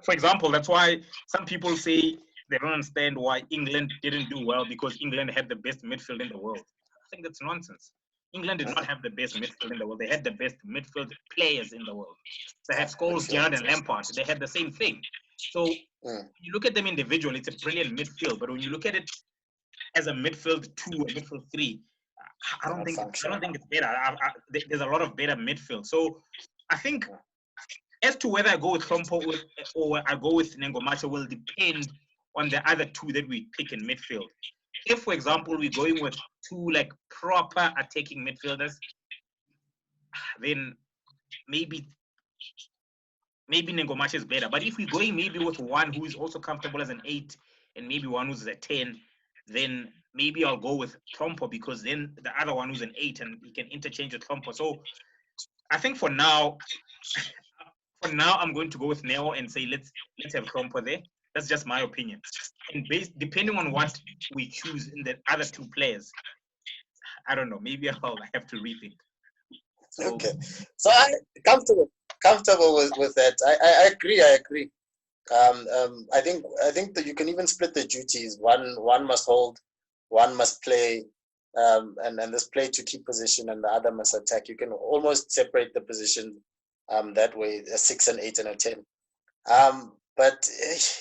For example, that's why some people say they don't understand why England didn't do well because England had the best midfield in the world. I think that's nonsense. England did not have the best midfield in the world. They had the best midfield players in the world. They had Scholes, Gerrard, and Lampard. They had the same thing. So you look at them individually, it's a brilliant midfield. But when you look at it as a midfield 2 or midfield 3, I don't think it's better. There's a lot of better midfield. So I think as to whether I go with Trompo or I go with Nengomacha will depend on the other 2 that we pick in midfield. If, for example, we're going with 2 like proper attacking midfielders, then maybe Nengomacha is better. But if we're going maybe with one who is also comfortable as an 8 and maybe one who's a 10, then maybe I'll go with Trompo because then the other one who's an 8 and he can interchange with Trompo. So I think for now I'm going to go with Neo and say let's have Trompo there. That's just my opinion. And depending on what we choose in the other 2 players, I don't know. Maybe I'll have to rethink. So, okay. So I'm comfortable with that. I agree. I think that you can even split the duties. One must hold, one must play, and this play to keep position, and the other must attack. You can almost separate the position that way: a 6, an 8, and a 10. But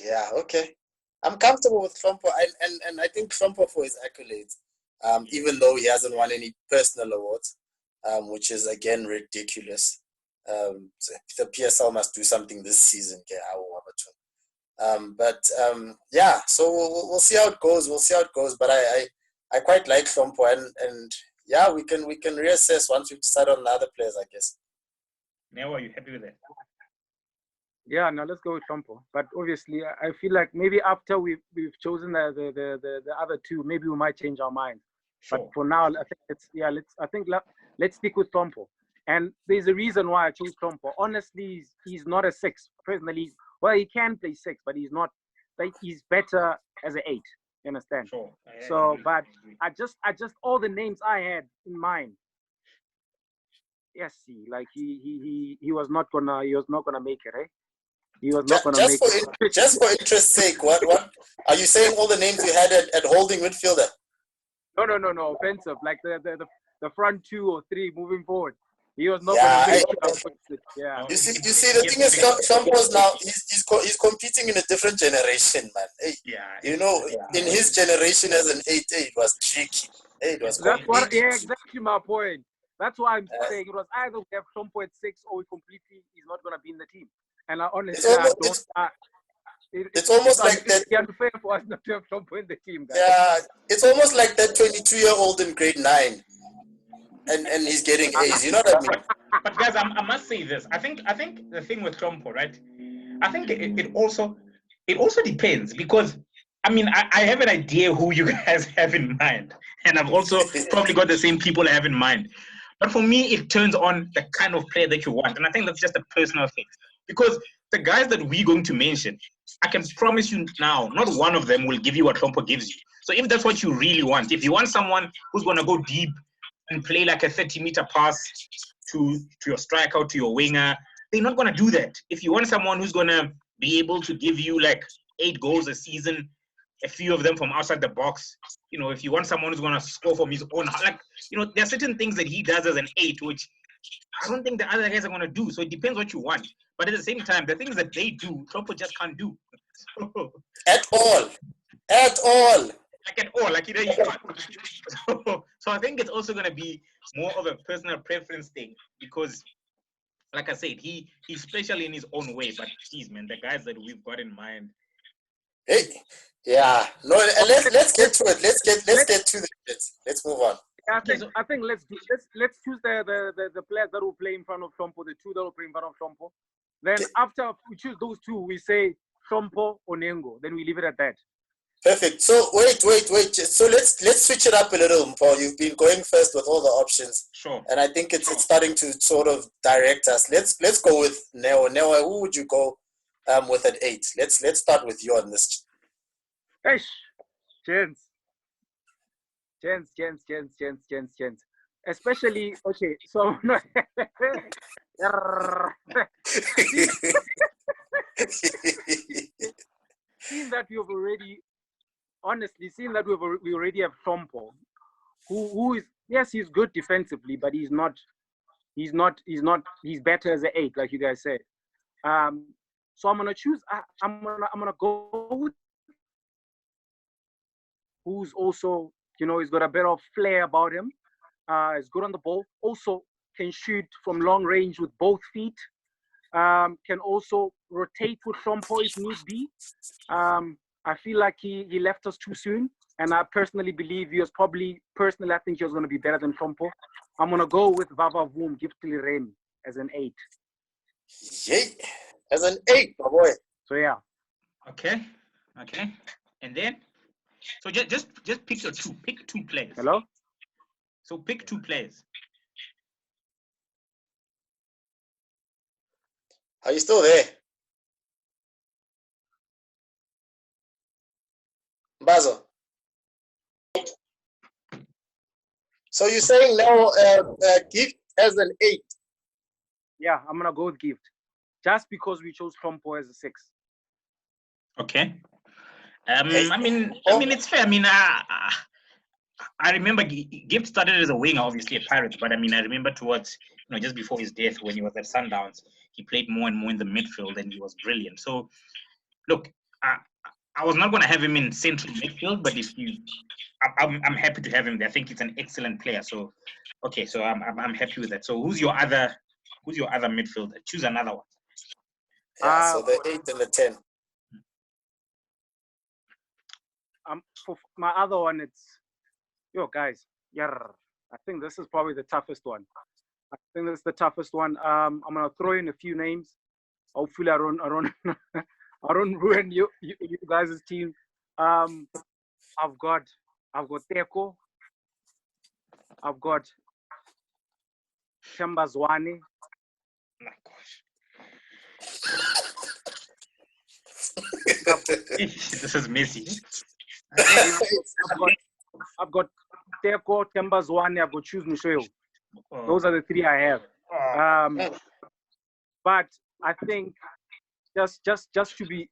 yeah, okay. I'm comfortable with Trompo, and I think Trompo for his accolades, even though he hasn't won any personal awards, which is again ridiculous. So the PSL must do something this season. Yeah, so we'll see how it goes. But I quite like Trompo, and yeah, we can reassess once we decide on the other players, I guess. Now, are you happy with that? Yeah, now let's go with Trompo. But obviously, I feel like maybe after we've chosen the other 2, maybe we might change our mind. Sure. But for now, I think let's stick with Trompo. And there's a reason why I chose Trompo. Honestly, he's not a 6. Personally, well, he can play 6, but he's not. Like, he's better as an 8. You understand? Sure. So, but I just all the names I had in mind. Yes, like he was not gonna make it, eh? He was not gonna make it. Just for interest's sake, what are you saying? All the names you had at holding midfielder? No. Offensive, like the front 2 or 3 moving forward. He was not Yeah, going to yeah. You see, the thing is, Shampo's now he's competing in a different generation, man. Hey, you know, in his generation as an 8, it was tricky. It was That's what, exactly my point. That's why I'm saying it was either we have Trompo at 6 or we completely he's not going to be in the team. And I honestly, it's almost like that. It's unfair for us not to have Trompo in the team, guys. Yeah, it's almost like that 22-year-old in grade 9. And he's getting A's, you know what I mean? But guys, I must say this. I think the thing with Trompo, right? I think it also depends, because I mean I have an idea who you guys have in mind, and I've also probably got the same people I have in mind. But for me, it turns on the kind of player that you want, and I think that's just a personal thing. Because the guys that we're going to mention, I can promise you now, not one of them will give you what Trompo gives you. So if that's what you really want, if you want someone who's going to go deep and play like a 30-meter pass to your striker, to your winger, they're not going to do that. If you want someone who's going to be able to give you like 8 goals a season, a few of them from outside the box, you know, if you want someone who's going to score from his own, like, you know, there are certain things that he does as an 8, which I don't think the other guys are going to do. So it depends what you want. But at the same time, the things that they do, Trompo just can't do. At all. At all. Like at all, like, you know, you can't. So I think it's also going to be more of a personal preference thing, because, like I said, he's special in his own way. But geez, man, the guys that we've got in mind. Hey, yeah. No, let's get to it. Let's get to the bits. Let's move on. I think let's choose the players that will play in front of Trompo, the 2 that will play in front of Trompo. Then after we choose those 2, we say Trompo or Nengo. Then we leave it at that. Perfect. So wait. So let's switch it up a little, Paul. You've been going first with all the options. Sure. And I think it's starting to sort of direct us. Let's go with Neo. Neo, who would you go with at 8? Let's start with you on this. Eish. Gents. Especially, okay, so seeing that we already have Trompo, who is, yes, he's good defensively, but he's better as an 8, like you guys said. So I'm gonna choose. I'm gonna go with who's also, you know, he's got a bit of flair about him. He's good on the ball. Also can shoot from long range with both feet. Can also rotate with Trompo if need be. I feel like he left us too soon. And I personally believe I think he was going to be better than Trompo. I'm going to go with Vava Voom, Giftily Rem as an 8. Yay. As an 8, my boy. So, yeah. Okay. And then? So just pick your 2. Pick 2 players. Hello? So pick 2 players. Are you still there? Basil. So you're saying now Gift as an 8? Yeah, I'm going to go with Gift. Just because we chose Trompo as a 6. Okay. I mean, it's fair. I mean, I remember Gift started as a winger, obviously a Pirate, but I mean, I remember towards, you know, just before his death when he was at Sundowns, he played more and more in the midfield, and he was brilliant. So, look, I was not going to have him in central midfield, but I'm happy to have him there. I think he's an excellent player. So, okay, so I'm happy with that. So, who's your other midfielder? Choose another one. Yeah, so the 8 and the 10. For my other one, it's guys. Yeah, I think this is probably the toughest one. I'm gonna throw in a few names. Hopefully, I don't ruin you guys' team. I've got Teko. I've got Chambazwane. Oh my gosh. This is messy. I've got Teko, Chambazwane. I've got Choose Mushoyo. Those are the 3 I have. But I think just to be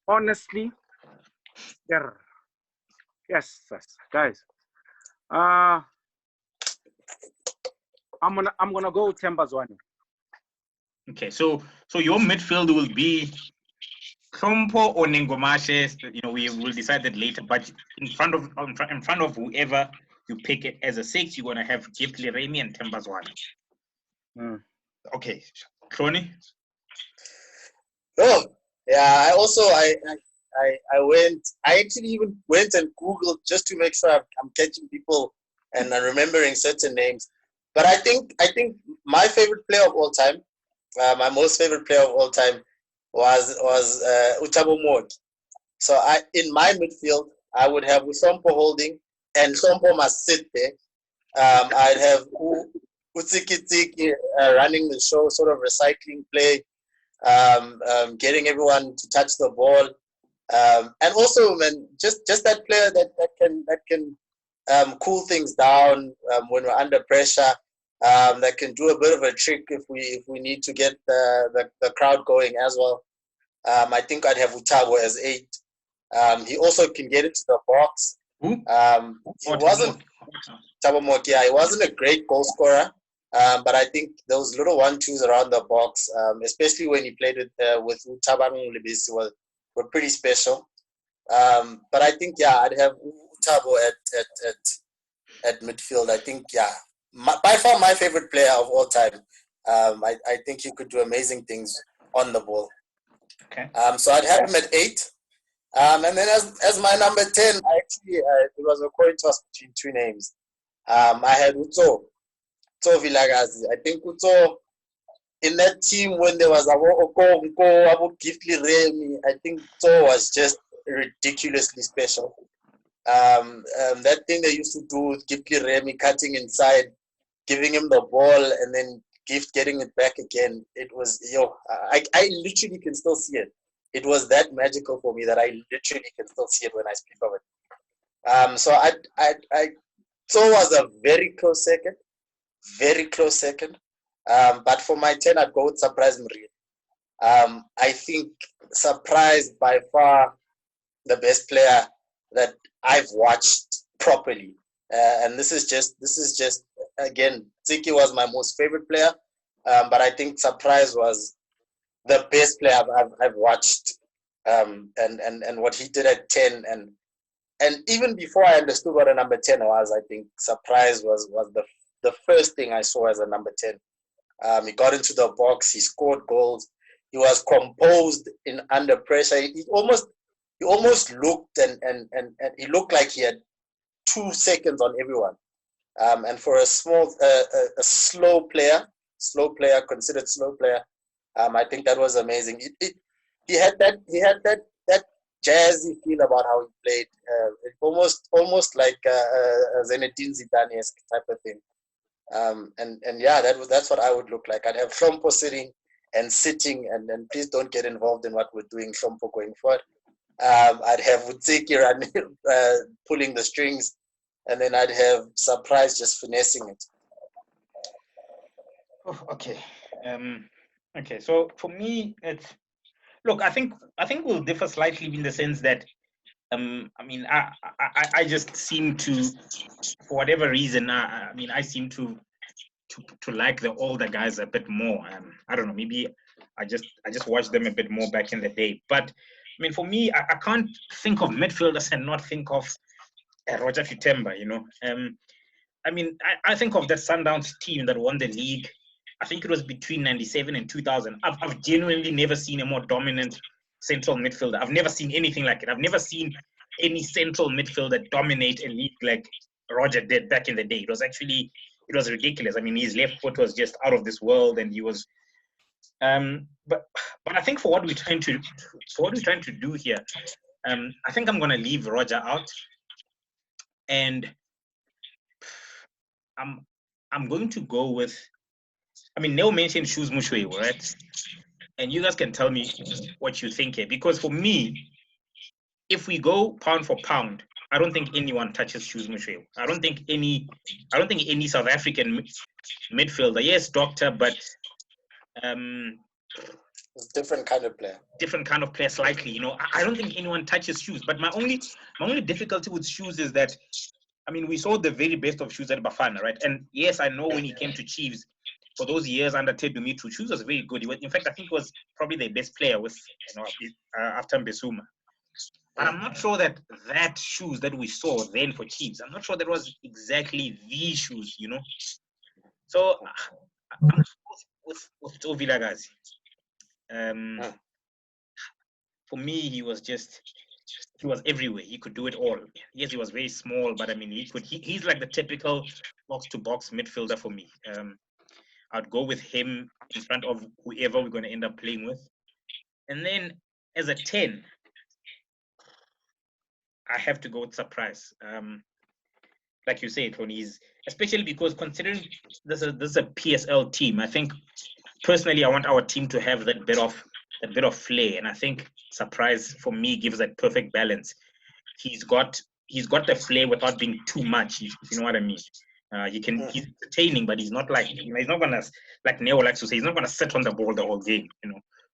honestly, yes, guys. I'm I'm gonna go with Themba Zwane. Okay, so your midfield will be Trompo or Nengomashe. You know, we will decide that later. But in front of whoever you pick it as a 6, you're gonna have Gift Leremi and Themba Zwane. Okay, Tony. Oh, yeah. I actually even went and Googled just to make sure I'm catching people and remembering certain names. But I think my favorite player of all time, my most favorite player of all time, was Utabo Moki. So in my midfield, I would have Usompo holding, and Sompo must sit there. I'd have Utsiki Tiki running the show, sort of recycling play. Getting everyone to touch the ball, and also, man, just that player that can cool things down when we're under pressure. That can do a bit of a trick if we need to get the crowd going as well. I think I'd have Utabo as 8. He also can get into the box. He wasn't Tabamoki. Yeah, he wasn't a great goal scorer. But I think those little 1-2s around the box, especially when he played with Utabang Libisi, were pretty special. But I think, yeah, I'd have Utabo at midfield. I think, yeah, by far my favorite player of all time. I think he could do amazing things on the ball. Okay. So I'd have him at 8. And then as my number 10, it was a coin toss between 2 names. I had Utso Vilagazi. I think Utso, in that team when there was Abo Giftly Remy, I think Utso was just ridiculously special. That thing they used to do with Giftly Remy cutting inside, giving him the ball, and then Gift getting it back again. It was, I literally can still see it. It was that magical for me that I literally can still see it when I speak of it. So Utso was a very close second. Very close second. But for my 10, I'd go with Surprise Marie. I think Surprise by far the best player that I've watched properly. And this is just again, Tsiki was my most favorite player. But I think Surprise was the best player I've watched. And what he did at 10 and even before I understood what a number 10 was, I think Surprise was the first thing I saw as a number 10. He got into the box. He scored goals. He was composed in under pressure. He almost looked and he looked like he had 2 seconds on everyone. And for a slow player, considered slow player, I think that was amazing. He had that jazzy feel about how he played. Almost like a Zinedine Zidane-esque type of thing. And yeah, that's what I would look like. I'd have Trompo sitting, and please don't get involved in what we're doing, Trompo, going forward. I'd have Utsiki running, pulling the strings, and then I'd have Surprise just finessing it. Oh, okay. Okay. So for me, look. I think we'll differ slightly in the sense that I mean, I just seem to, for whatever reason, I seem to like the older guys a bit more. I don't know, maybe I just watched them a bit more back in the day. But I mean, for me, I can't think of midfielders and not think of Roger Futemba. You know, I mean, I think of that Sundowns team that won the league. I think it was between 97 and 2000. I've genuinely never seen a more dominant central midfielder. I've never seen anything like it. I've never seen any central midfielder dominate a league like Roger did back in the day. It was ridiculous. I mean, his left foot was just out of this world, and he was. But I think for what we're trying to do here, I think I'm gonna leave Roger out, and I'm going to go with. I mean, Neo mentioned Shoes Mushwe, right? And you guys can tell me what you think here, because for me, if we go pound for pound, I don't think anyone touches Shoes Mushwe. I don't think any South African midfielder. Yes, Doctor, but it's a different kind of player. Different kind of player, slightly. You know, I don't think anyone touches Shoes. But my only difficulty with Shoes is that I mean, we saw the very best of Shoes at Bafana, right? And yes, I know when he came to Chiefs, for those years under Ted Dumitru, Shoes was very good. In fact, I think he was probably their best player with, after Mbesuma. But I'm not sure that Shoes that we saw then for Chiefs, I'm not sure that was exactly the Shoes, So I'm with Joe Vilagazi. For me, he was everywhere. He could do it all. Yes, he was very small, but I mean, he's like the typical box-to-box midfielder for me. I'd go with him in front of whoever we're going to end up playing with. And then as a 10, I have to go with Surprise. Like you say, Tony, especially because considering this is a PSL team, I think personally I want our team to have that bit of flair, and I think Surprise for me gives that perfect balance. He's got the flair without being too much, if you know what I mean. He's entertaining, but he's not like he's not gonna, like Neo likes to say, he's not gonna sit on the ball the whole game,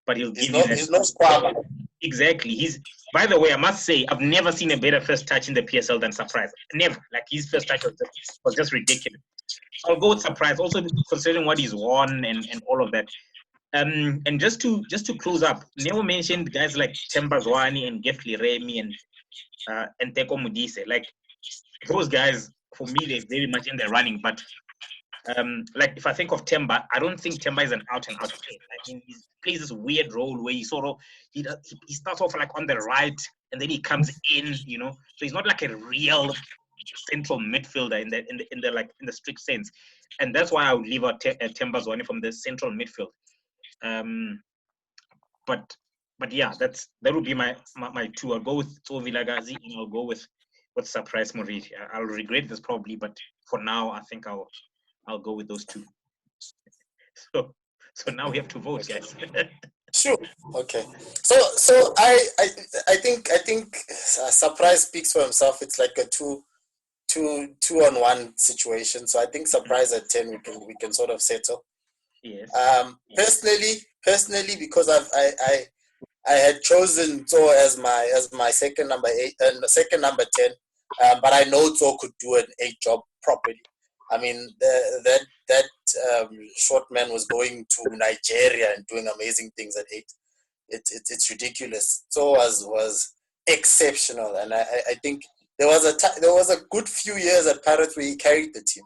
But he'll give you that. He's no squabber. Exactly. By the way, I must say, I've never seen a better first touch in the PSL than Surprise. Never. Like his first touch was just ridiculous. So I'll go with Surprise, also considering what he's won and all of that. And just to close up, Neo mentioned guys like Themba Zwane and Gefli Remy and Teko Modise. Like those guys, for me, they're very much in the running. But like if I think of Themba, I don't think Themba is an out and out player. Like he plays this weird role where he starts off like on the right and then he comes in, So he's not like a real central midfielder in the strict sense, and that's why I would leave out Themba Zwane from the central midfield. But yeah, that would be my two. I'll go with Tso Vilagazi and I'll go with Surprise Moriri. I'll regret this probably, but for now I think I'll go with those two. So now we have to vote, guys. Sure. Okay. So I think Surprise speaks for himself. It's like a two-on-one situation. So I think Surprise at 10 we can sort of settle. Yes. Personally, because I had chosen Tso as my second number 8 and second number 10, but I know Tso could do an 8 job properly. I mean, that short man was going to Nigeria and doing amazing things at 8. It's ridiculous. Tso was exceptional, and I think there was a good few years at Pirates where he carried the team.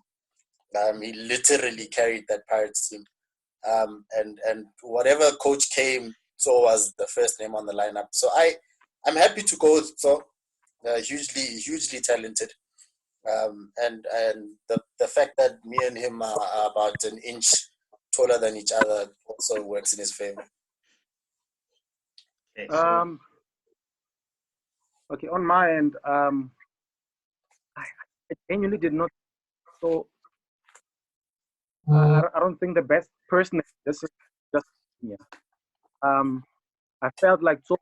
He literally carried that Pirates team. And whatever coach came, Tso was the first name on the lineup. So I'm happy to go with Tso. Hugely talented. And the fact that me and him are about an inch taller than each other also works in his favor. Okay, on my end, I genuinely did not. So I don't think the best person. This is just yeah. I felt like so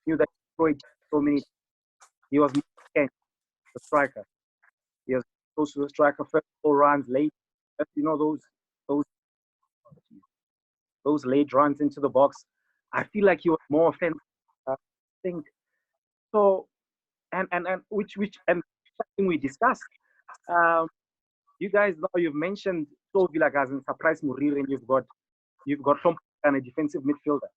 knew that so many. He was the striker. He was close to the striker. First 4 runs late. Those late runs into the box. I feel like he was more offensive. I think so. And which and something we discussed. You guys now you've mentioned Tso Vilagazi and Surprise Moriri, and you've got Trump and a defensive midfielder.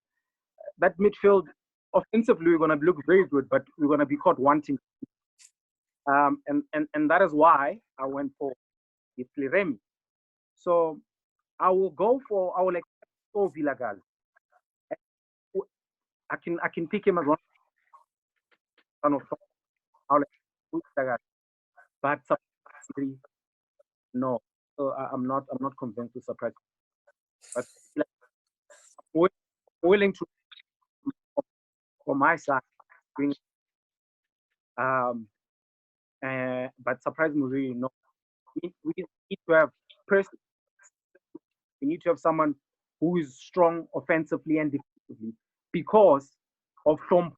That midfield offensively we're gonna look very good, but we're gonna be caught wanting. And that is why I went for Gefli Remy. So I will accept Tso Vilagazi. I can pick him as one of but Surprise no. So I'm not convinced with Surprise. But willing to for my side bring but Surprise Moriri no. We need to have we need to have someone who is strong offensively and defensively because of Trump.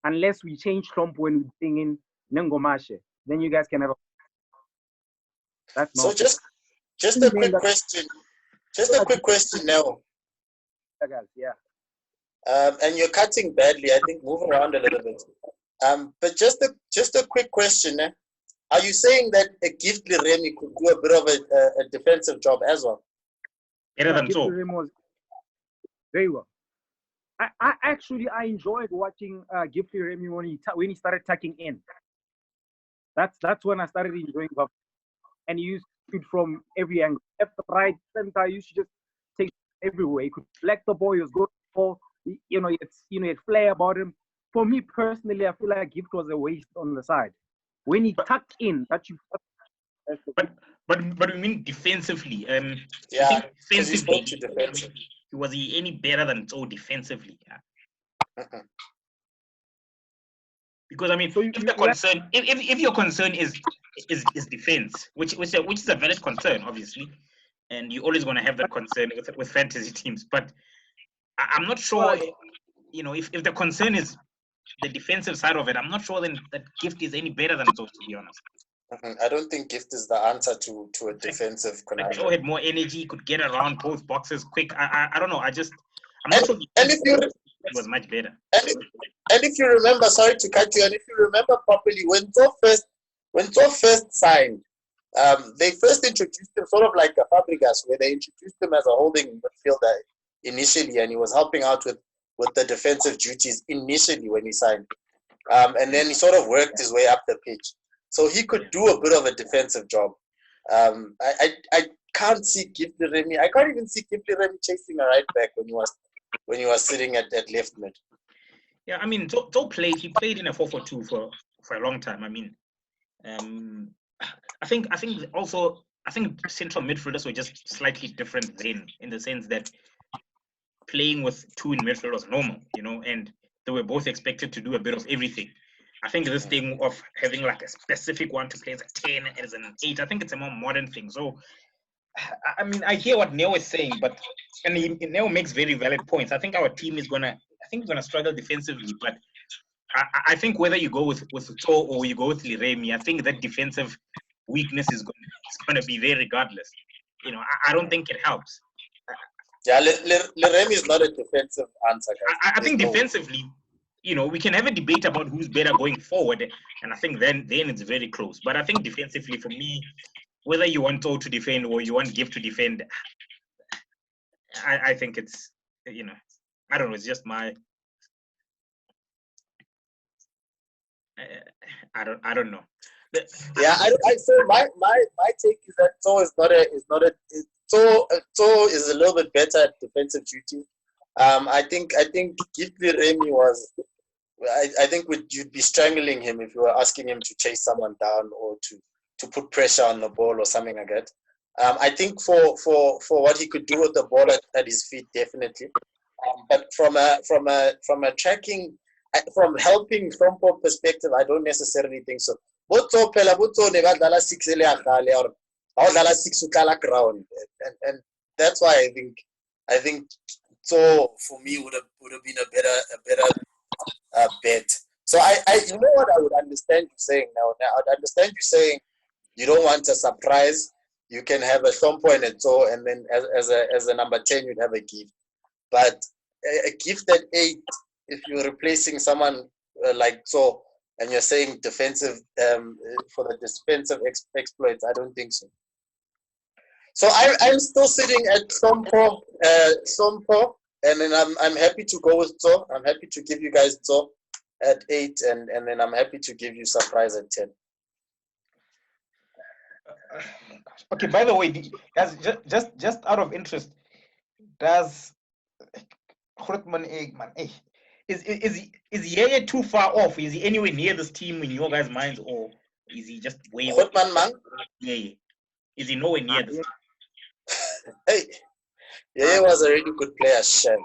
Unless we change Trump when we bring in Nengomashe, then you guys can have so just a quick question. Just a quick question now. Yeah. And you're cutting badly. I think move around a little bit. But just a quick question. Are you saying that a Gift Remy could do a bit of a defensive job as well? Better than Gift so. Remy was very well. I actually enjoyed watching Gift Remy when he started tucking in. That's when I started enjoying him. And he used to shoot from every angle, left, right, center. You should just take it everywhere. He could flex the ball. He was good. Ball. He had flair about him. For me personally, I feel like Gift was a waste on the side. When he tucked in, that you. But we mean defensively. Yeah, defensively. defensive. Was he any better than so defensively? Yeah. Because I mean, So if your concern is defense, which is a valid concern, obviously, and you're always going to have that concern with fantasy teams. But I'm not sure, if the concern is the defensive side of it, I'm not sure then that Gift is any better than those, to be honest. I don't think Gift is the answer to a defensive conundrum. Like Joe had more energy, could get around both boxes quick. I don't know. I'm not sure. And if you it was much better. And if you remember, sorry to cut you, and if you remember properly, when Thor first signed, they first introduced him sort of like a Fabregas, where they introduced him as a holding midfielder initially, and he was helping out with the defensive duties initially when he signed. And then he sort of worked his way up the pitch. So he could do a bit of a defensive job. I can't see Gift Remy. I can't even see Gift Remy chasing a right back when he was sitting at left mid. Yeah, I mean, Joe played in a 4-4-2 for a long time. I mean, I think central midfielders were just slightly different then, in the sense that playing with two in midfield was normal, and they were both expected to do a bit of everything. I think this thing of having like a specific one to play as a 10 and as an 8, I think it's a more modern thing. So, I mean, I hear what Neo is saying, and Neo makes very valid points. I think our team is gonna struggle defensively, but I think whether you go with Cho or you go with Liremi, I think that defensive weakness is gonna be there regardless. I don't think it helps. Yeah, Liremi is not a defensive answer, guys. I think defensively, we can have a debate about who's better going forward, and I think then it's very close. But I think defensively, for me, whether you want Cho to defend or you want Gift to defend, I think it's, I don't know. It's just my. I don't know. Yeah, so my take is that Cho Cho is a little bit better at defensive duty. I think Gift Remy was. I think you'd be strangling him if you were asking him to chase someone down or to put pressure on the ball or something like that. I think for what he could do with the ball at his feet, definitely. But from a tracking, from helping from pop perspective, I don't necessarily think so. Botso ne badlala 6 ele agale or badlala 6 utlala ground, and that's why I think so for me would have been a better bet. So I you know what I would understand you saying now. I'd understand you saying you don't want a surprise. You can have a Thompo and a Cho, and then as a number 10 you'd have a Gift. But a Gift at 8, if you're replacing someone like Cho and you're saying defensive for the defensive exploits, I don't think so. So I'm still sitting at Thompo, and then I'm happy to go with Cho. I'm happy to give you guys Cho at 8, and then I'm happy to give you surprise at 10. Okay. By the way, guys, just out of interest, does Grootman Eggman is Yaya too far off? Is he anywhere near this team in your guys' minds, or is he just way off? Grootman man? Yeah. Is he nowhere near this? Hey, Yaya was a really good player, Shem.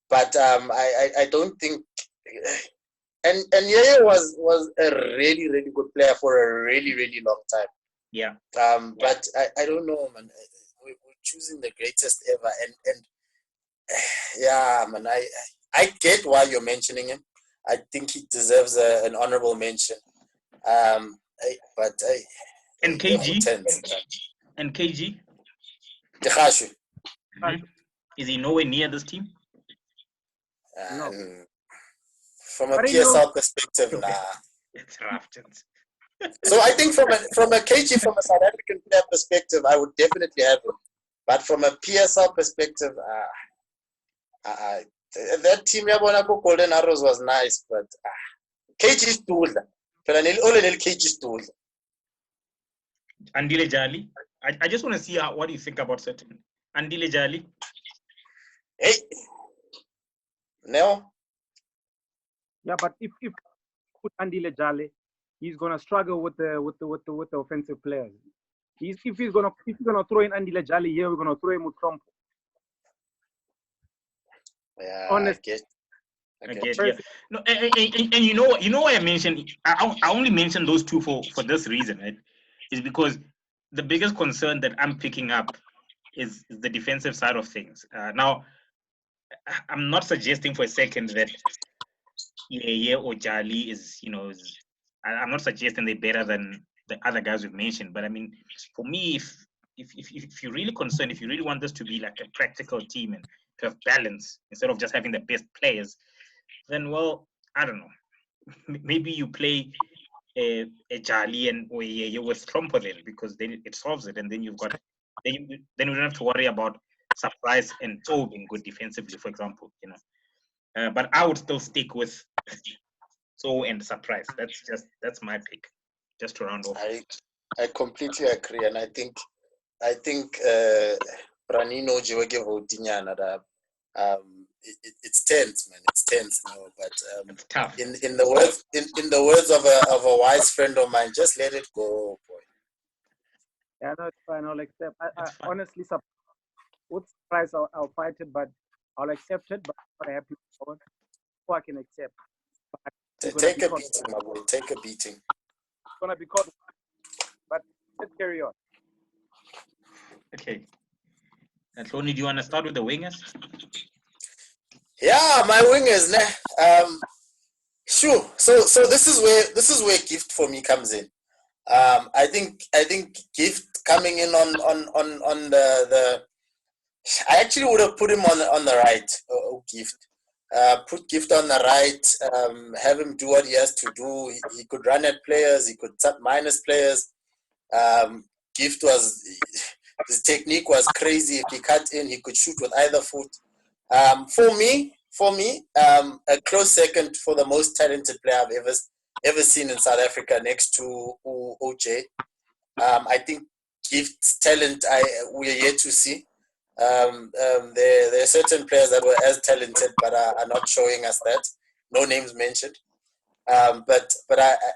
But I don't think, and Yaya was a really, really good player for a really, really long time. Yeah. But I don't know, man. We're choosing the greatest ever, and yeah, man. I get why you're mentioning him. I think he deserves an honorable mention. But and KG and KG. Is he nowhere near this team? No. From a PSL perspective, nah. It's rough, gents. So I think from a KG, from a South African player perspective, I would definitely have him. But from a PSL perspective, that team Yabonako Golden Arrows was nice, but KG is too old. KG is too old. Andile Jali. I just want to see what do you think about certain Andile Jali. Hey, no. Yeah, but if put Andile Jale, he's gonna struggle with the offensive players. If he's gonna throw in Andile Jale here, we're gonna throw him with Trump. Yeah, honestly, I get yeah. No, and you know why I mentioned I only mentioned those two for this reason, right? Is because the biggest concern that I'm picking up is the defensive side of things. Now, I'm not suggesting for a second that yeah or Jali is I'm not suggesting they're better than the other guys we've mentioned, but I mean, for me, if you're really concerned, if you really want this to be like a practical team and to have balance instead of just having the best players, then well, I don't know. Maybe you play a Jali and or you with Trompo then, because then it solves it, and then you've got then you don't have to worry about Surprise and Toe being good defensively, for example. But I would still stick with Toe and Surprise. That's my pick. Just to round off. I completely agree, and I think Branino Jiwege Votinyana, it's tense, man. It's tense now, but it's tough. In the words of a wise friend of mine, just let it go, boy. Yeah, no, it's fine. I'll accept. I honestly, with Surprise, I'll fight it, but I'll accept it. But I'm not happy with it. So I can accept. Take a beating, my boy. Take a beating. It's gonna be caught, but let's carry on. Okay. And Tony, do you want to start with the wingers? Yeah, my wingers, sure. So this is where Gift for me comes in. I think Gift coming in on the I actually would have put him on the right. Gift. Put Gift on the right. Have him do what he has to do. He could run at players. He could minus players. Gift his technique was crazy. If he cut in, he could shoot with either foot. For me, a close second for the most talented player I've ever seen in South Africa, next to OJ. I think Gift's talent we are yet to see. There are certain players that were as talented but are not showing us that. No names mentioned. But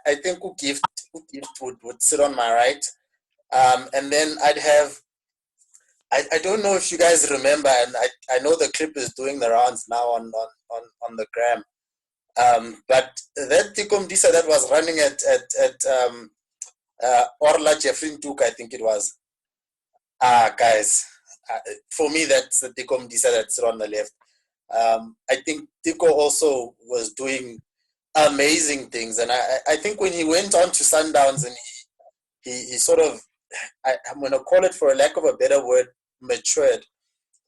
I think Gift would sit on my right. And then I'd have, I don't know if you guys remember, and I know the clip is doing the rounds now on the gram. But that Tikom Disa that was running at Orla Jeffrey Duke, I think it was. Guys, for me, that's the Tikom Disa that's on the left. I think Tiko also was doing amazing things. And I think when he went on to Sundowns and he sort of, I'm going to call it, for a lack of a better word, matured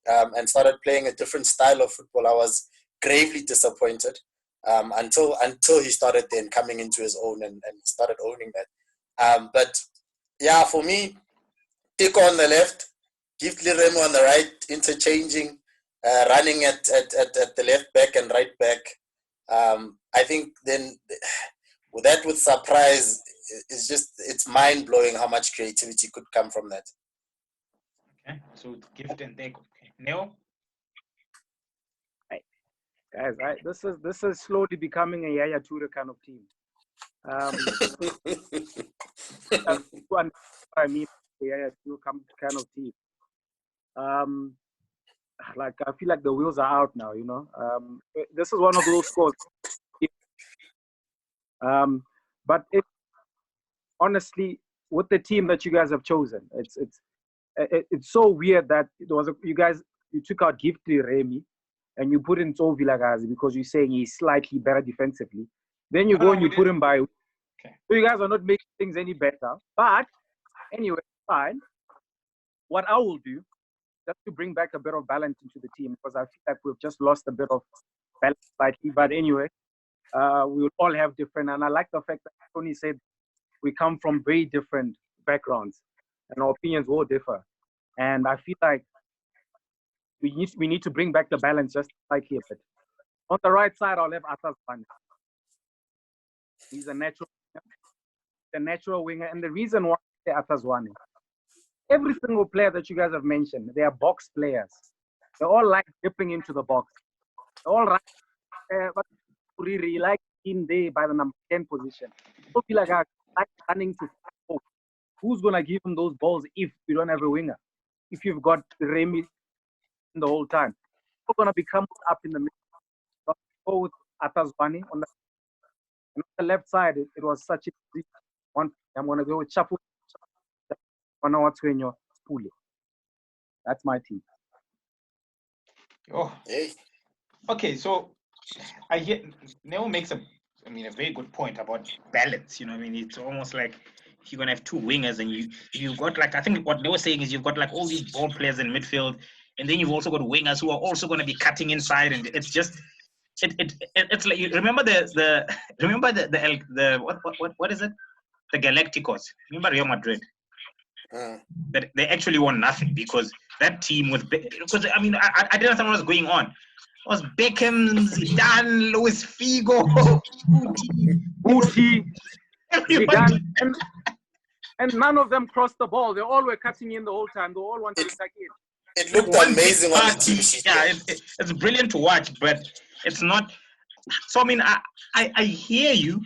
and started playing a different style of football, I was gravely disappointed until he started then coming into his own and started owning that. But yeah, for me, Tico on the left, Gift Liremo on the right, interchanging, running at the left back and right back. I think then with Surprise, it's mind-blowing how much creativity could come from that. Okay, so Gift and Deco. Okay. Neo? Guys, this is slowly becoming a Yaya Toure kind of team. I mean, Yaya Toure kind of team. Like, I feel like the wheels are out now. This is one of those scores. But honestly, with the team that you guys have chosen, it's so weird that you took out Gifty Remy and you put in Tso Vilakazi because you're saying he's slightly better defensively. Then you and you put him by. Okay. So you guys are not making things any better. But anyway, fine. What I will do, just to bring back a bit of balance into the team, because I feel like we've just lost a bit of balance slightly. But anyway, we will all have different. And I like the fact that Tony said we come from very different backgrounds and our opinions will differ. And I feel like we need to bring back the balance just slightly a bit. On the right side, I'll have Atazwane. He's a natural winger. And the reason why I say Atazwane, every single player that you guys have mentioned, they are box players. They all like dipping into the box. They all but really like in there by the number 10 position. So feel like I like running to football. Who's gonna give him those balls if you don't have a winger? If you've got Remy the whole time, we're gonna become up in the middle. So go with Atazwane on the left side. It was such a one. I'm gonna go with Chapu. That's my team. Oh, Hey. okay. So I hear Neo makes a very good point about balance. It's almost like if you're gonna have two wingers and you've got like, I think what they were saying is you've got like all these ball players in midfield, and then you've also got wingers who are also going to be cutting inside, and it's just it's like, you remember the what is it, the Galacticos? Remember Real Madrid? That they actually won nothing because that team was because I didn't understand what was going on. It was Beckham, Zidane, Luis Figo, Footy, Zidane, and none of them crossed the ball. They all were cutting in the whole time. They all wanted to tuck in. It looked amazing on the team sheet. Yeah, it's brilliant to watch, but it's not. So I hear you.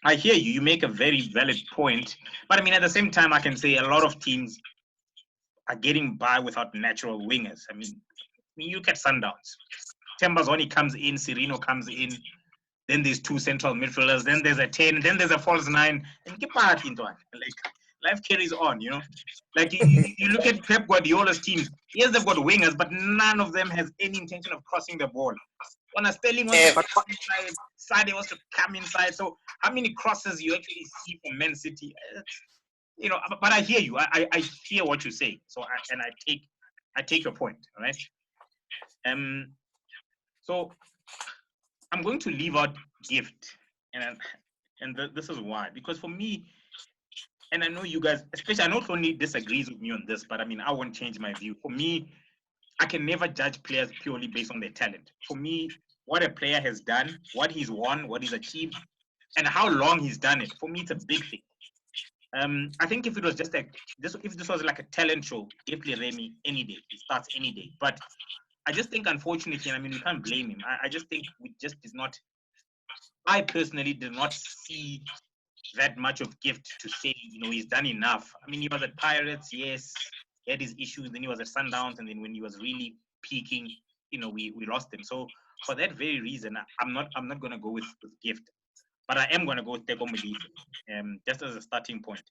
I hear you. You make a very valid point, but at the same time, I can say a lot of teams are getting by without natural wingers. You look at Sundowns. Tembazoni comes in, Cirino comes in. Then there's two central midfielders. Then there's a 10. Then there's a false 9. And get part into it. Like life carries on, Like you look at Pep Guardiola's teams. Yes, they've got wingers, but none of them has any intention of crossing the ball. When a Sterling wants to come inside, Sade wants to come inside. So how many crosses you actually see from Man City? But I hear you. I hear what you say. So I take your point. All right. So I'm going to leave out Gift, and this is why. Because for me, and I know you guys, especially, I know Tony disagrees with me on this, but I won't change my view. For me, I can never judge players purely based on their talent. For me, what a player has done, what he's won, what he's achieved, and how long he's done it, for me, it's a big thing. I think if it was just if this was like a talent show, definitely Remy any day. He starts any day. But I just think, unfortunately, we can't blame him. I just think I personally did not see that much of Gift to say, he's done enough. He was at Pirates, yes, he had his issues, then he was at Sundowns, and then when he was really peaking, we lost him. So for that very reason, I'm not going to go with Gift, but I am going to go with Teko Modise, just as a starting point.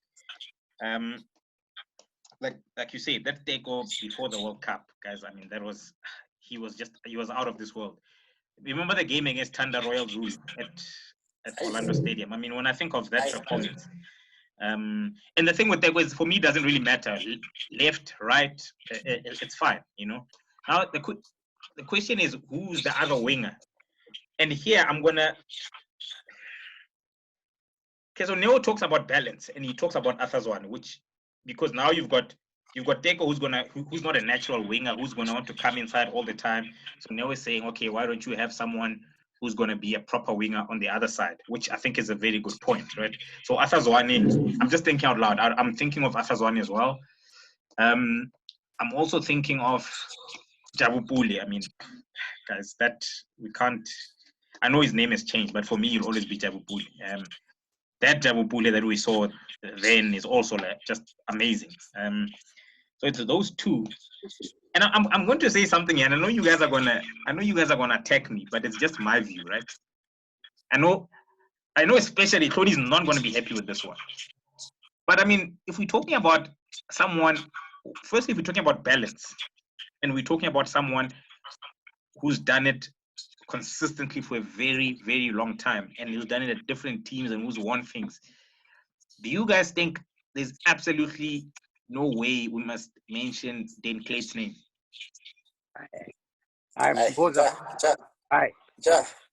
Like you say, that Teko before the World Cup, guys. He was out of this world. Remember the game against Thunder Royal Zulu at Orlando Stadium? When I think of that performance, and the thing with Teko is, for me, it doesn't really matter. Left, right, it's fine, Now, the question is, who's the other winger? And here, I'm going to... Okay, so Neo talks about balance, and he talks about Atazwane, because now you've got Teko who's not a natural winger, who's gonna want to come inside all the time. So Neo is saying, okay, why don't you have someone who's gonna be a proper winger on the other side, which I think is a very good point, right? So Atazwane, I'm just thinking out loud. I'm thinking of Atazwane as well. I'm also thinking of Jabu Pule. Guys, that we can't. I know his name has changed, but for me, it'll always be Jabu Pule. That Jabu Pule that we saw then is also just amazing. So it's those two, and I'm going to say something here, and I know you guys are gonna attack me, but it's just my view, right? I know especially Tony's not going to be happy with this one. But if we're talking about someone, firstly, if we're talking about balance, and we're talking about someone who's done it consistently for a very, very long time, and who's done it at different teams and who's won things, do you guys think there's absolutely no way we must mention Dane Clay's name?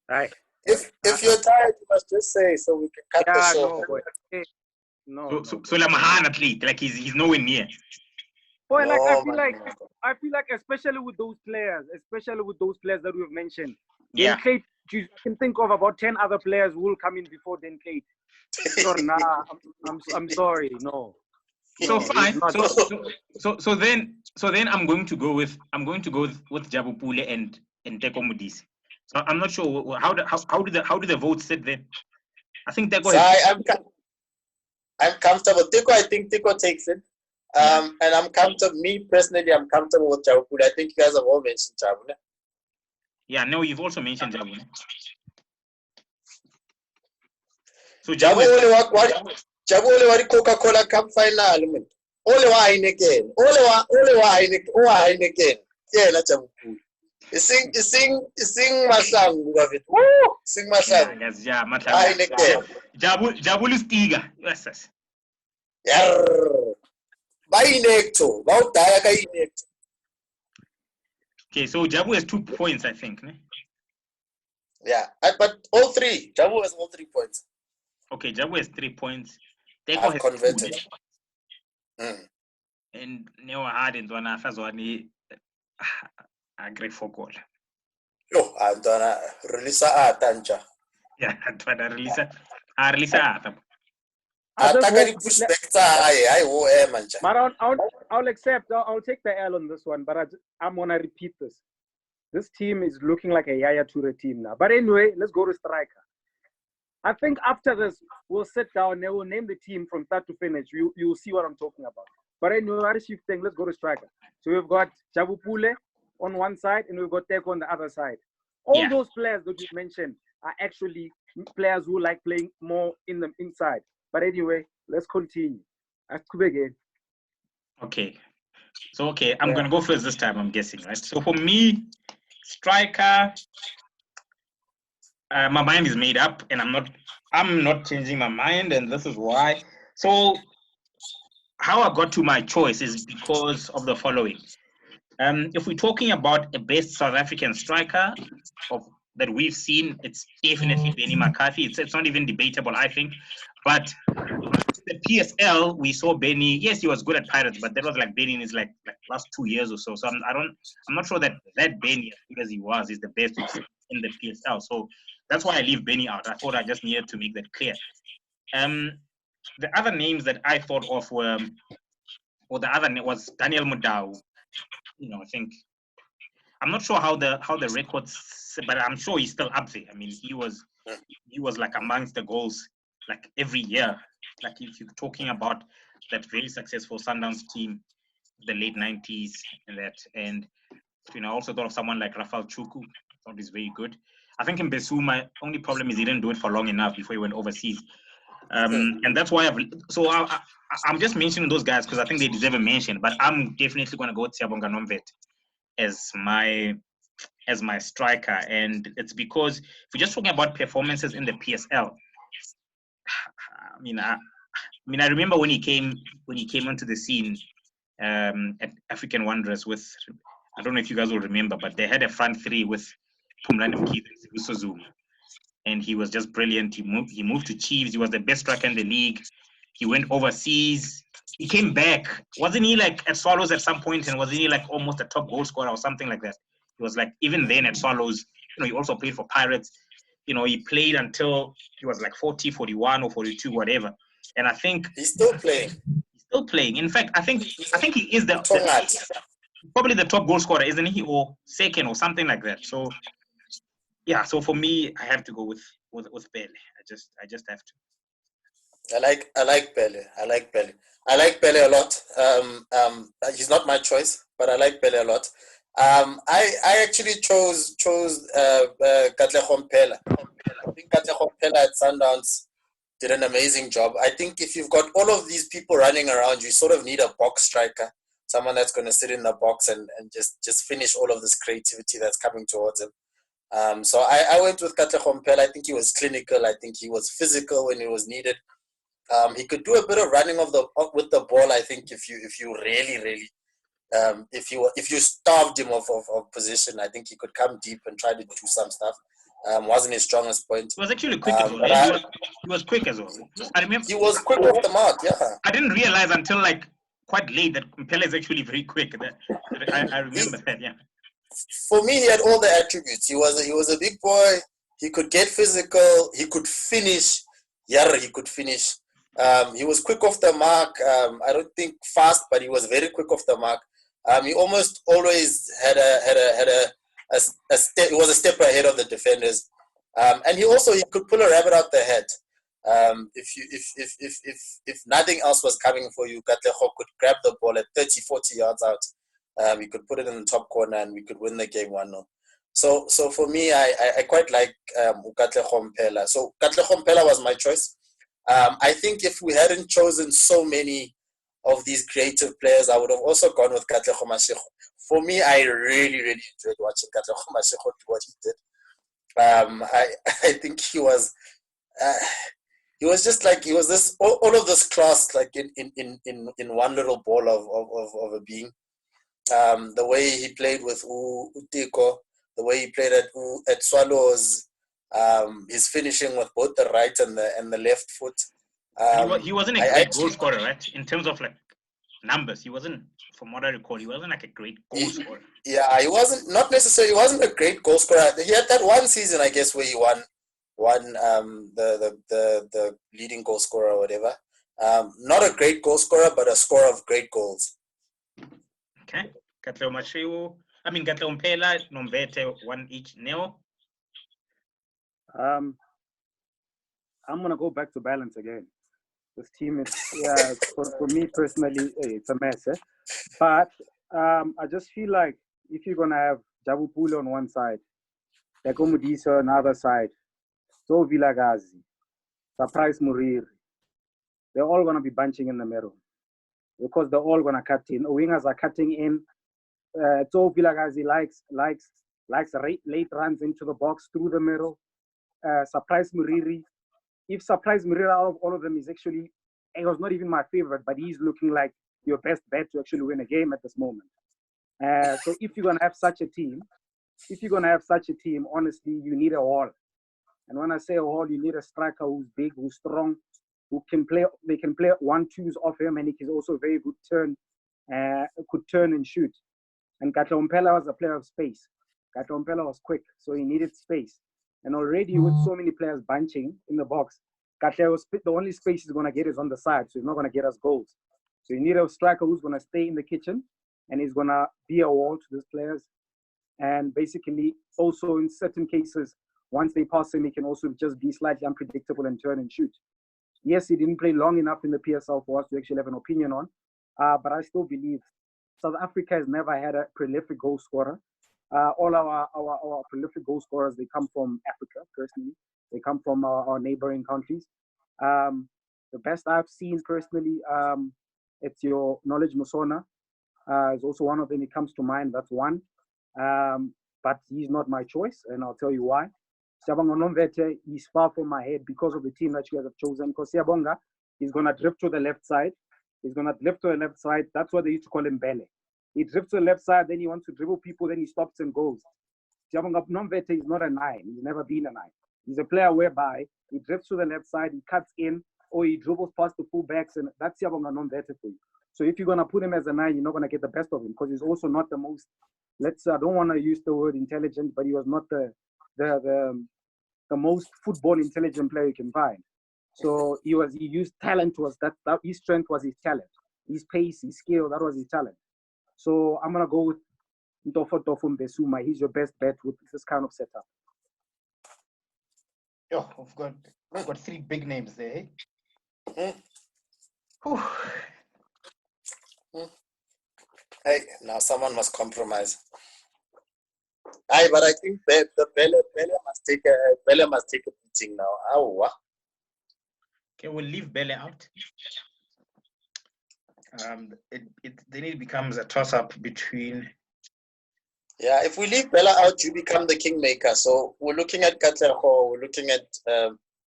Right. If you're tired, you must just say so we can cut the show. No, boy. Hey, no. So Lamahan athlete, like he's nowhere near. Boy, like No, I feel like especially with those players that we've mentioned, Yeah. then Kate, you can think of about 10 other players who will come in before then Kate. So nah, I'm sorry, no. So No, fine. he's not. So then I'm going to go with Jabu Pule and Teko Modise. So I'm not sure how do the votes sit then. I think Teko has. I'm comfortable. I think Tiko takes it. And I'm comfortable. Me personally, I'm comfortable with Jabu. I think you guys have all mentioned Jabu. Yeah, no, you've also mentioned Jabu. So Jabu only wa Coca-Cola Cup final. Only wa Heineken. Only wa Heineken. Yeah, not Jabu. Sing Masang. Woo! Sing Masang. Yes, yeah, Heineken. Jabu Lustiga. Yes. Yarr. Ba inecto. Ba udaya ka inecto. Okay, so Jabu has 2 points, I think. Ne? Yeah, but all three. Jabu has all 3 points. Okay, Jabu has 3 points. Teko I've has converted. 2. And Newa had in one Fazwani agree for goal. Yo, I'm gonna release a Tanja. Yeah, Antwana release Atam. Attack push back. I owe Manja. But I'll accept. I'll take the L on this one. But I'm gonna repeat this. This team is looking like a Yaya Toure team now. But anyway, let's go to striker. I think after this, we'll sit down and we'll name the team from start to finish. You'll see what I'm talking about. But anyway, what is shifting? Let's go to striker. So we've got Jabu Pule on one side and we've got Teko on the other side. All those players that you mentioned are actually players who like playing more in the inside. But anyway, let's continue. Again. Okay. So I'm gonna go first this time, I'm guessing, right? So for me, striker, my mind is made up and I'm not changing my mind, and this is why. So how I got to my choice is because of the following. If we're talking about a best South African striker that we've seen, it's definitely Benny McCarthy. It's not even debatable, I think. But the PSL, we saw Benny. Yes, he was good at Pirates, but that was like Benny in his like last 2 years or so. So I'm not sure that Benny, as good as he was, is the best in the PSL. So that's why I leave Benny out. I thought I just needed to make that clear. The other names that I thought of the other name was Daniel Mudau. I think I'm not sure how the records, but I'm sure he's still up there. I mean, he was like amongst the goals like every year. Like if you're talking about that very successful Sundowns team, the late 90s and I also thought of someone like Rafael Chuku. I thought he's very good. I think in Besu, my only problem is he didn't do it for long enough before he went overseas. And that's why I'm just mentioning those guys because I think they deserve a mention, but I'm definitely going to go with Siyabonga Nomvet as my striker. And it's because if we're just talking about performances in the PSL, I remember when he came onto the scene at African Wanderers with, I don't know if you guys will remember, but they had a front three with Pumlani Mkhize and Sibusiso Zuma. And he was just brilliant. He moved to Chiefs. He was the best striker in the league. He went overseas. He came back. Wasn't he like at Swallows at some point? And wasn't he like almost a top goal scorer or something like that? He was like, even then at Swallows, he also played for Pirates. He played until he was like 40, 41 or 42, whatever. And I think he's still playing. He's still playing. In fact, I think he is probably the top goal scorer, isn't he? Or second or something like that. So yeah, so for me, I have to go with Pele. I just have to. I like Pele. I like Pele a lot. He's not my choice, but I like Pele a lot. I actually chose Katlego Mpela. I think Katlego Mpela at Sundowns did an amazing job. I think if you've got all of these people running around, you sort of need a box striker, someone that's going to sit in the box and just finish all of this creativity that's coming towards him. So I went with Katlego Mpela. I think he was clinical. I think he was physical when it was needed. He could do a bit of running with the ball. I think if you really if you starved him of position, I think he could come deep and try to do some stuff. wasn't his strongest point. He was actually quick as well. He was quick as well. I remember he was quick off the mark. Yeah. I didn't realize until like quite late that Mpela is actually very quick. I remember that. Yeah. For me, he had all the attributes. He was a big boy. He could get physical. He could finish. He could finish. He was quick off the mark. I don't think fast, but he was very quick off the mark. He almost always had a step. He was a step ahead of the defenders, and he could pull a rabbit out the hat. If nothing else was coming for you, Katlego could grab the ball at 30, 40 yards out. He could put it in the top corner, and we could win the game 1-0. So for me, I quite like Katlego Mpela. So Katlego Mpela was my choice. I think if we hadn't chosen so many of these creative players, I would have also gone with Katlego Mashego. For me, I really, really enjoyed watching Katlego Mashego do what he did. I think he was just like, he was this all of this class like in one little ball of a being. The way he played with Utiko, the way he played at Swallows, his finishing with both the right and the left foot. He wasn't a great goal scorer, right? In terms of like numbers, he wasn't. From what I recall, he wasn't like a great goal scorer. Yeah, he wasn't. Not necessarily. He wasn't a great goal scorer. He had that one season, I guess, where he won the leading goal scorer or whatever. Not a great goal scorer, but a scorer of great goals. Okay. Katlego Mashego. I mean, Katlego Mpela, Nombete, one each. Neo? I'm going to go back to balance again. This team is, for me personally, it's a mess. But I just feel like if you're going to have Jabu Pule on one side, Teko Modise on the other side, So Vilagazi, Surprise Muriri, they're all going to be bunching in the middle because they're all going to cut in. Wingers are cutting in. So Vilagazi likes late runs into the box through the middle. Surprise Muriri. If Surprise Muriri out of all of them is actually, it was not even my favorite, but he's looking like your best bet to actually win a game at this moment. So if you're going to have such a team, honestly, you need a haul. And when I say a haul, you need a striker who's big, who's strong, who can play. They can play 1-2s off him, and he is also very good could turn and shoot. And Katlego Mpela was a player of space. Katlego Mpela was quick, so he needed space. And already with so many players bunching in the box, Katlego, the only space he's going to get is on the side, so he's not going to get us goals. So you need a striker who's going to stay in the kitchen, and he's going to be a wall to these players. And basically, also in certain cases, once they pass him, he can also just be slightly unpredictable and turn and shoot. Yes, he didn't play long enough in the PSL for us to actually have an opinion on, but I still believe South Africa has never had a prolific goal scorer. All our prolific goal scorers, they come from Africa, personally. They come from our neighboring countries. The best I've seen personally, it's your Knowledge Musona. Is also one of them. It comes to mind. That's one. But he's not my choice, and I'll tell you why. Siyabonga Nomvete is far from my head because of the team that you guys have chosen. Because Siyabonga is going to drift to the left side. That's what they used to call him Bele. He drifts to the left side, then he wants to dribble people, then he stops and goes. Siyabonga Nomvete is not a 9. He's never been a 9. He's a player whereby he drifts to the left side, he cuts in, or he dribbles past the fullbacks, and that's Siyabonga Nomvete for you. So if you're going to put him as a 9, you're not going to get the best of him because he's also not the most, I don't want to use the word intelligent, but he was not the most football intelligent player you can find. So he used talent that his strength was his talent. His pace, his skill, that was his talent. So I'm going to go with Ntofo Mbesuma. He's your best bet with this kind of setup. Yo, we've got 3 big names there. Hey, now someone must compromise. But I think the Bele must take a beating now. Okay, we'll leave Bele out. Then it becomes a toss-up between. Yeah, if we leave Bella out, you become the kingmaker. So we're looking at Katlego, we're looking at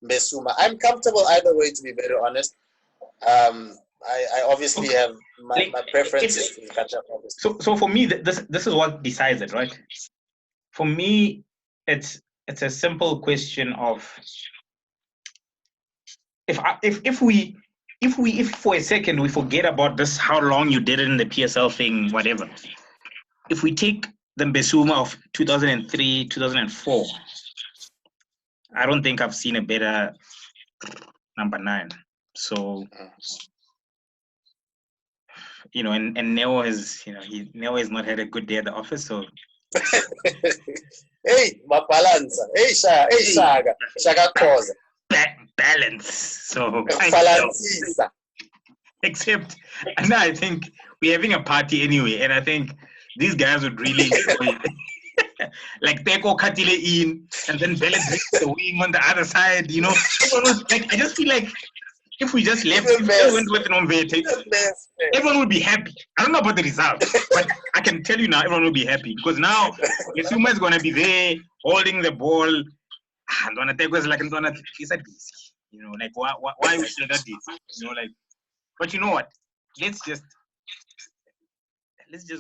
Mbesuma. I'm comfortable either way, to be very honest. I obviously have my preference is Katlego. So for me, this is what decides it, right? For me, it's It's a simple question of if for a second we forget about this, how long you did it in the PSL thing, whatever. If we take the Mbesuma of 2003, 2004, I don't think I've seen a better number 9. So, and Neo has, Neo has not had a good day at the office. So, hey, Mapalanza, hey, Shaga Koza. Balance. So, except, and I think we're having a party anyway, and I think these guys would really enjoy it. Like Teko Katile in, and then Bella the wing on the other side, I just feel like if we just left, if we went with Nomvete, everyone would be happy. I don't know about the result, but I can tell you now, everyone will be happy because now Yesuma is going to be there holding the ball. And Teko is like, he's a busy. Like why we should that this? But you know what? Let's just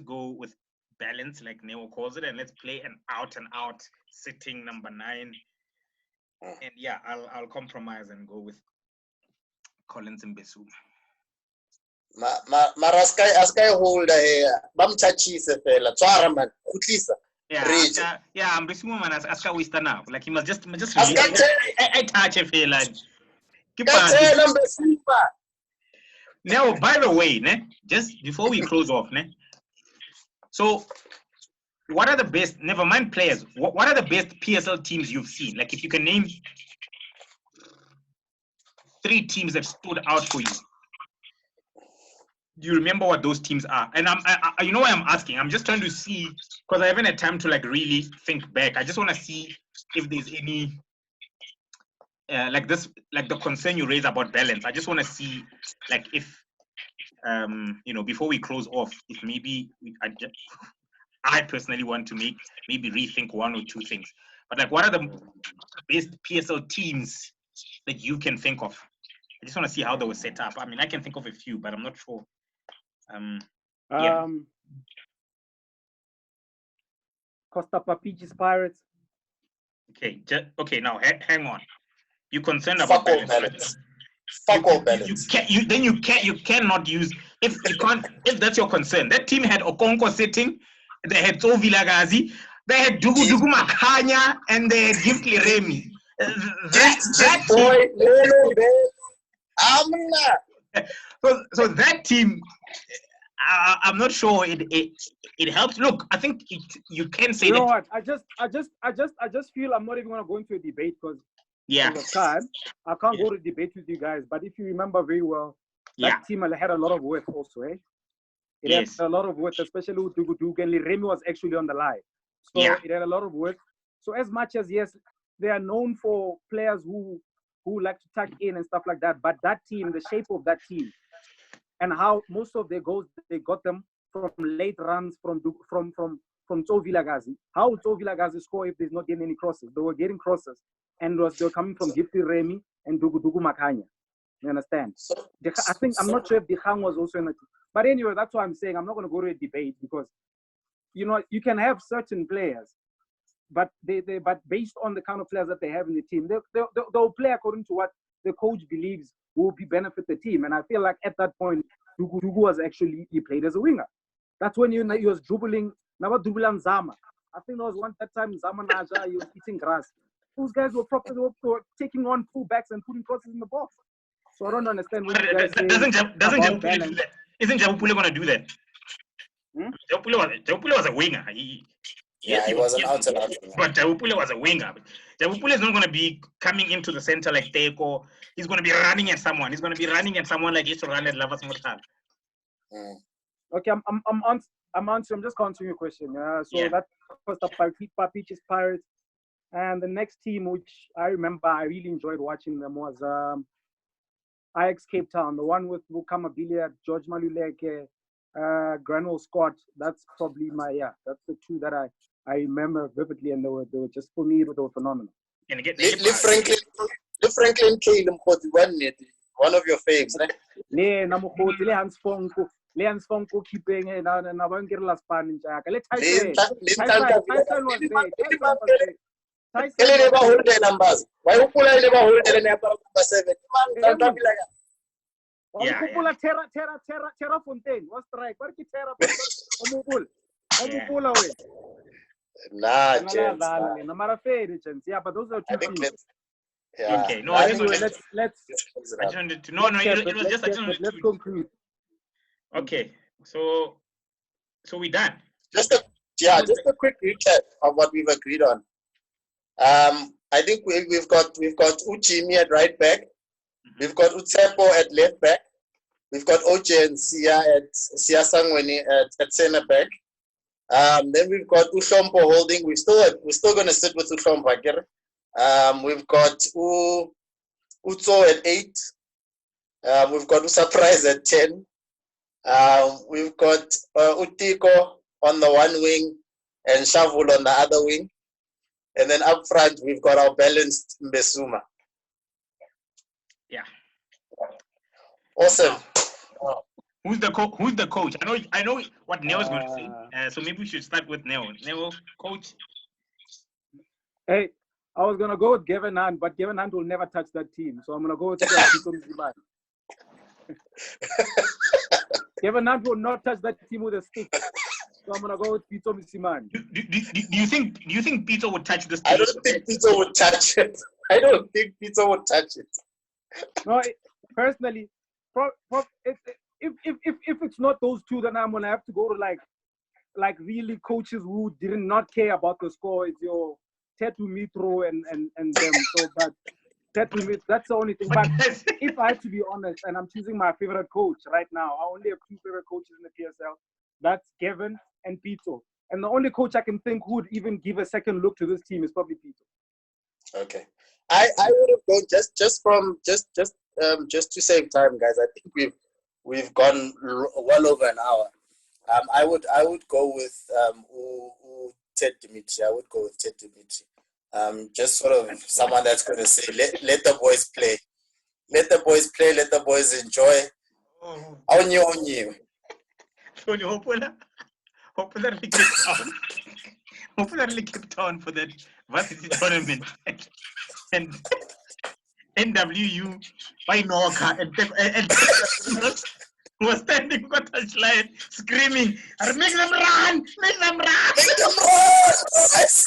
go with balance, like Neo calls it, and let's play an out sitting number 9. And yeah, I'll compromise and go with Collins and Mbesuma. Mara sky holder here. Bamchachise fela. Twara man. Kutlisa. Yeah, Mbesuma man aska wista now. Like he must just I touch a fela. Now, by the way, just before we close off, so what are the best, never mind players, what are the best PSL teams you've seen? Like if you can name 3 teams that stood out for you. Do you remember what those teams are? And you know why I'm asking? I'm just trying to see, because I haven't had time to like really think back. I just want to see if there's any like the concern you raise about balance. I just want to see like if before we close off, if maybe I personally want to maybe rethink 1 or 2 things. But like, what are the best PSL teams that you can think of? I just want to see how they were set up. I mean, I can think of a few, but I'm not sure. Costa Papichis Pirates. Okay. Now hang on. You're concerned about balance. You cannot use if that's your concern. That team had Okonkwo sitting, they had Vilagazi, they had Dugu Makanya, and they had Gift Remy. That boy, so that team, I'm not sure it helps. Look, I think you can say. You know what? I just feel I'm not even gonna go into a debate because. Yeah. I can't go to debate with you guys, but if you remember very well, that team had a lot of work also, eh? It had a lot of work, especially with Dugu and Remy was actually on the line. So it had a lot of work. So as much as, yes, they are known for players who like to tuck in and stuff like that, but that team, the shape of that team, and how most of their goals, they got them from late runs from Vilagazi. How would Vilagazi score if there's not getting any crosses? They were getting crosses. And they were coming from Gifty Remy and Dugu Makanya. You understand? I'm not sure if Dikhang was also in the team. But anyway, that's what I'm saying. I'm not going to go to a debate because, you can have certain players, but but based on the kind of players that they have in the team, they'll play according to what the coach believes will benefit the team. And I feel like at that point, Dugu was actually, he played as a winger. That's when he was dribbling, Naba Dubulan Zama. I think there was that time Zama Naja, he was eating grass. Those guys were taking on full backs and putting crosses in the box. So I don't understand what you guys say. Doesn't Jabupule do that? Isn't Jabupule going to do that? Jabupule was a winger. He was an outside. But Jabupule was a winger. Jabupule is not going to be coming into the center like Teko. He's going to be running at someone. He's going to be running at someone like he used to run at Lavas Mutal. Okay, I'm answering. I'm just answering your question. That was the Papichis Pirates. And the next team, which I remember I really enjoyed watching them, was Ajax Cape Town, the one with Bukama Billiard, George Maluleke, Granwell Scott. That's probably that's the 2 that I remember vividly, and they were just, for me, they were phenomenal. Franklin K. One of your faves, right? Leon Fonko keeping and I won't get last pan in Jack. Ele never hold their numbers. Why you pull never hold their number 7? Man, Yeah. Terra Fontaine. What's strike? What is Terra? Omupula way. Nah, gents. No matter fair, gents. Yeah, but those are two things. Yeah. Okay. No, Anyway, let's. I just wanted to. No. It was just. Let's conclude. Okay. So we're done. Just a quick recap of what we've agreed on. I think we've got Uchimi at right back. We've got Utsepo at left back. We've got OJ and Sia Sangweni at center back. Then we've got Ushompo holding. We're still going to sit with Ushompo. We've got Utso at 8. We've got Usurprise at 10. We've got Utiko on the one wing and Shavul on the other wing. And then up front, we've got our balanced Mbesuma. Yeah. Awesome. Who's the coach? I know what Neo's going to say. So maybe we should start with Neo. Neo, coach. Hey, I was gonna go with Gavin Hunt, but Gavin Hunt will never touch that team. So I'm gonna go with Pito Msimani. Gavin Hunt will not touch that team with a stick. So I'm gonna go with Pito Msimani. Do you think Pito would touch this team? I don't think Pito would touch it. I don't think Pito would touch it. No, personally, if it's not those two, then I'm gonna have to go to like really coaches who did not care about the score. It's your Tetu Mitro and them. So, but Tetu Mitro, that's the only thing. But if I have to be honest, and I'm choosing my favorite coach right now, I only have 2 favorite coaches in the PSL. That's Gavin and Pito. And the only coach I can think who would even give a second look to this team is probably Pito. Okay, I would have gone just to save time, guys. I think we've gone well over an hour. I would go with Ted Dimitri. I would go with Ted Dimitri. Just sort of someone that's going to say, let the boys play. Let the boys play. Let the boys enjoy. On you. Hopefully kept on for that varsity tournament. And NWU by Noka and was standing on the touchline screaming, make them run! Make them run! Make them run, boys!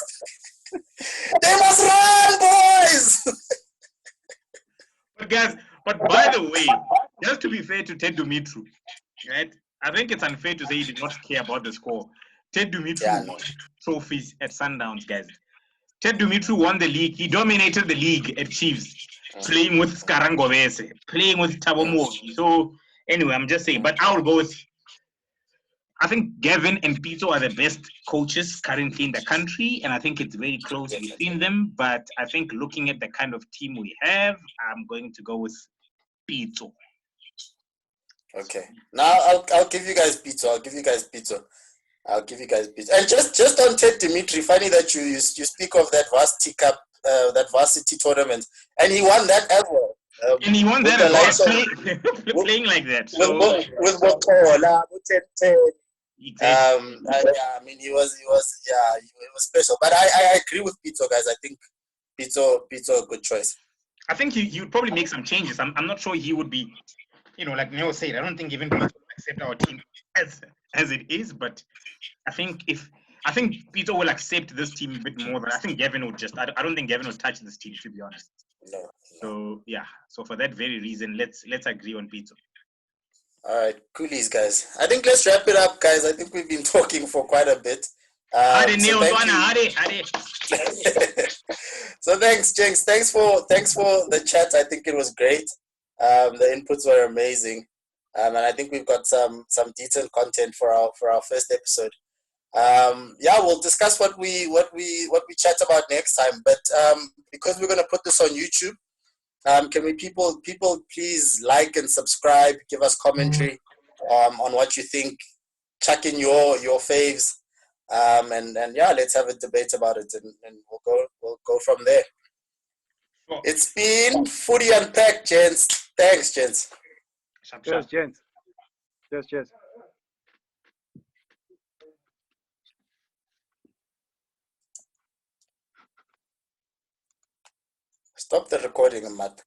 They must run, boys! But by the way, just to be fair to Ted Dumitru, right? I think it's unfair to say he did not care about the score. Ted Dumitru won trophies at Sundowns, guys. Ted Dumitru won the league. He dominated the league at Chiefs, playing with Skarangovese, playing with Tabomoki. So anyway, I'm just saying. But I will go with, I think Gavin and Pito are the best coaches currently in the country, and I think it's very close between them. But I think looking at the kind of team we have, I'm going to go with Pito. Okay. Now I'll give you guys Pito. And just on Ted Dimitri, funny that you speak of that varsity cup, that varsity tournament, and he won that as well. And he won that as well, playing like that. So with Mokola, with Ted. Exactly. I mean, he was special. But I agree with Pito, guys. I think Pito a good choice. I think he would probably make some changes. I'm not sure he would be, like Neo said, I don't think even Pito will accept our team as it is, but I think Pito will accept this team a bit more than I think Gavin would just. I don't think Gavin would touch this team, to be honest. No. So yeah. So for that very reason, let's agree on Pito. All right, coolies, guys. I think let's wrap it up, guys. I think we've been talking for quite a bit. So thanks, Jenks. Thanks for the chat. I think it was great. The inputs were amazing, and I think we've got some decent content for our first episode. We'll discuss what we chat about next time. But because we're gonna put this on YouTube, can we people please like and subscribe, give us commentary on what you think, chuck in your faves, and let's have a debate about it, and we'll go from there. Sure. It's been Footy Unpacked, gents. Thanks, gents. Cheers, gents. Cheers. Stop the recording, Matt.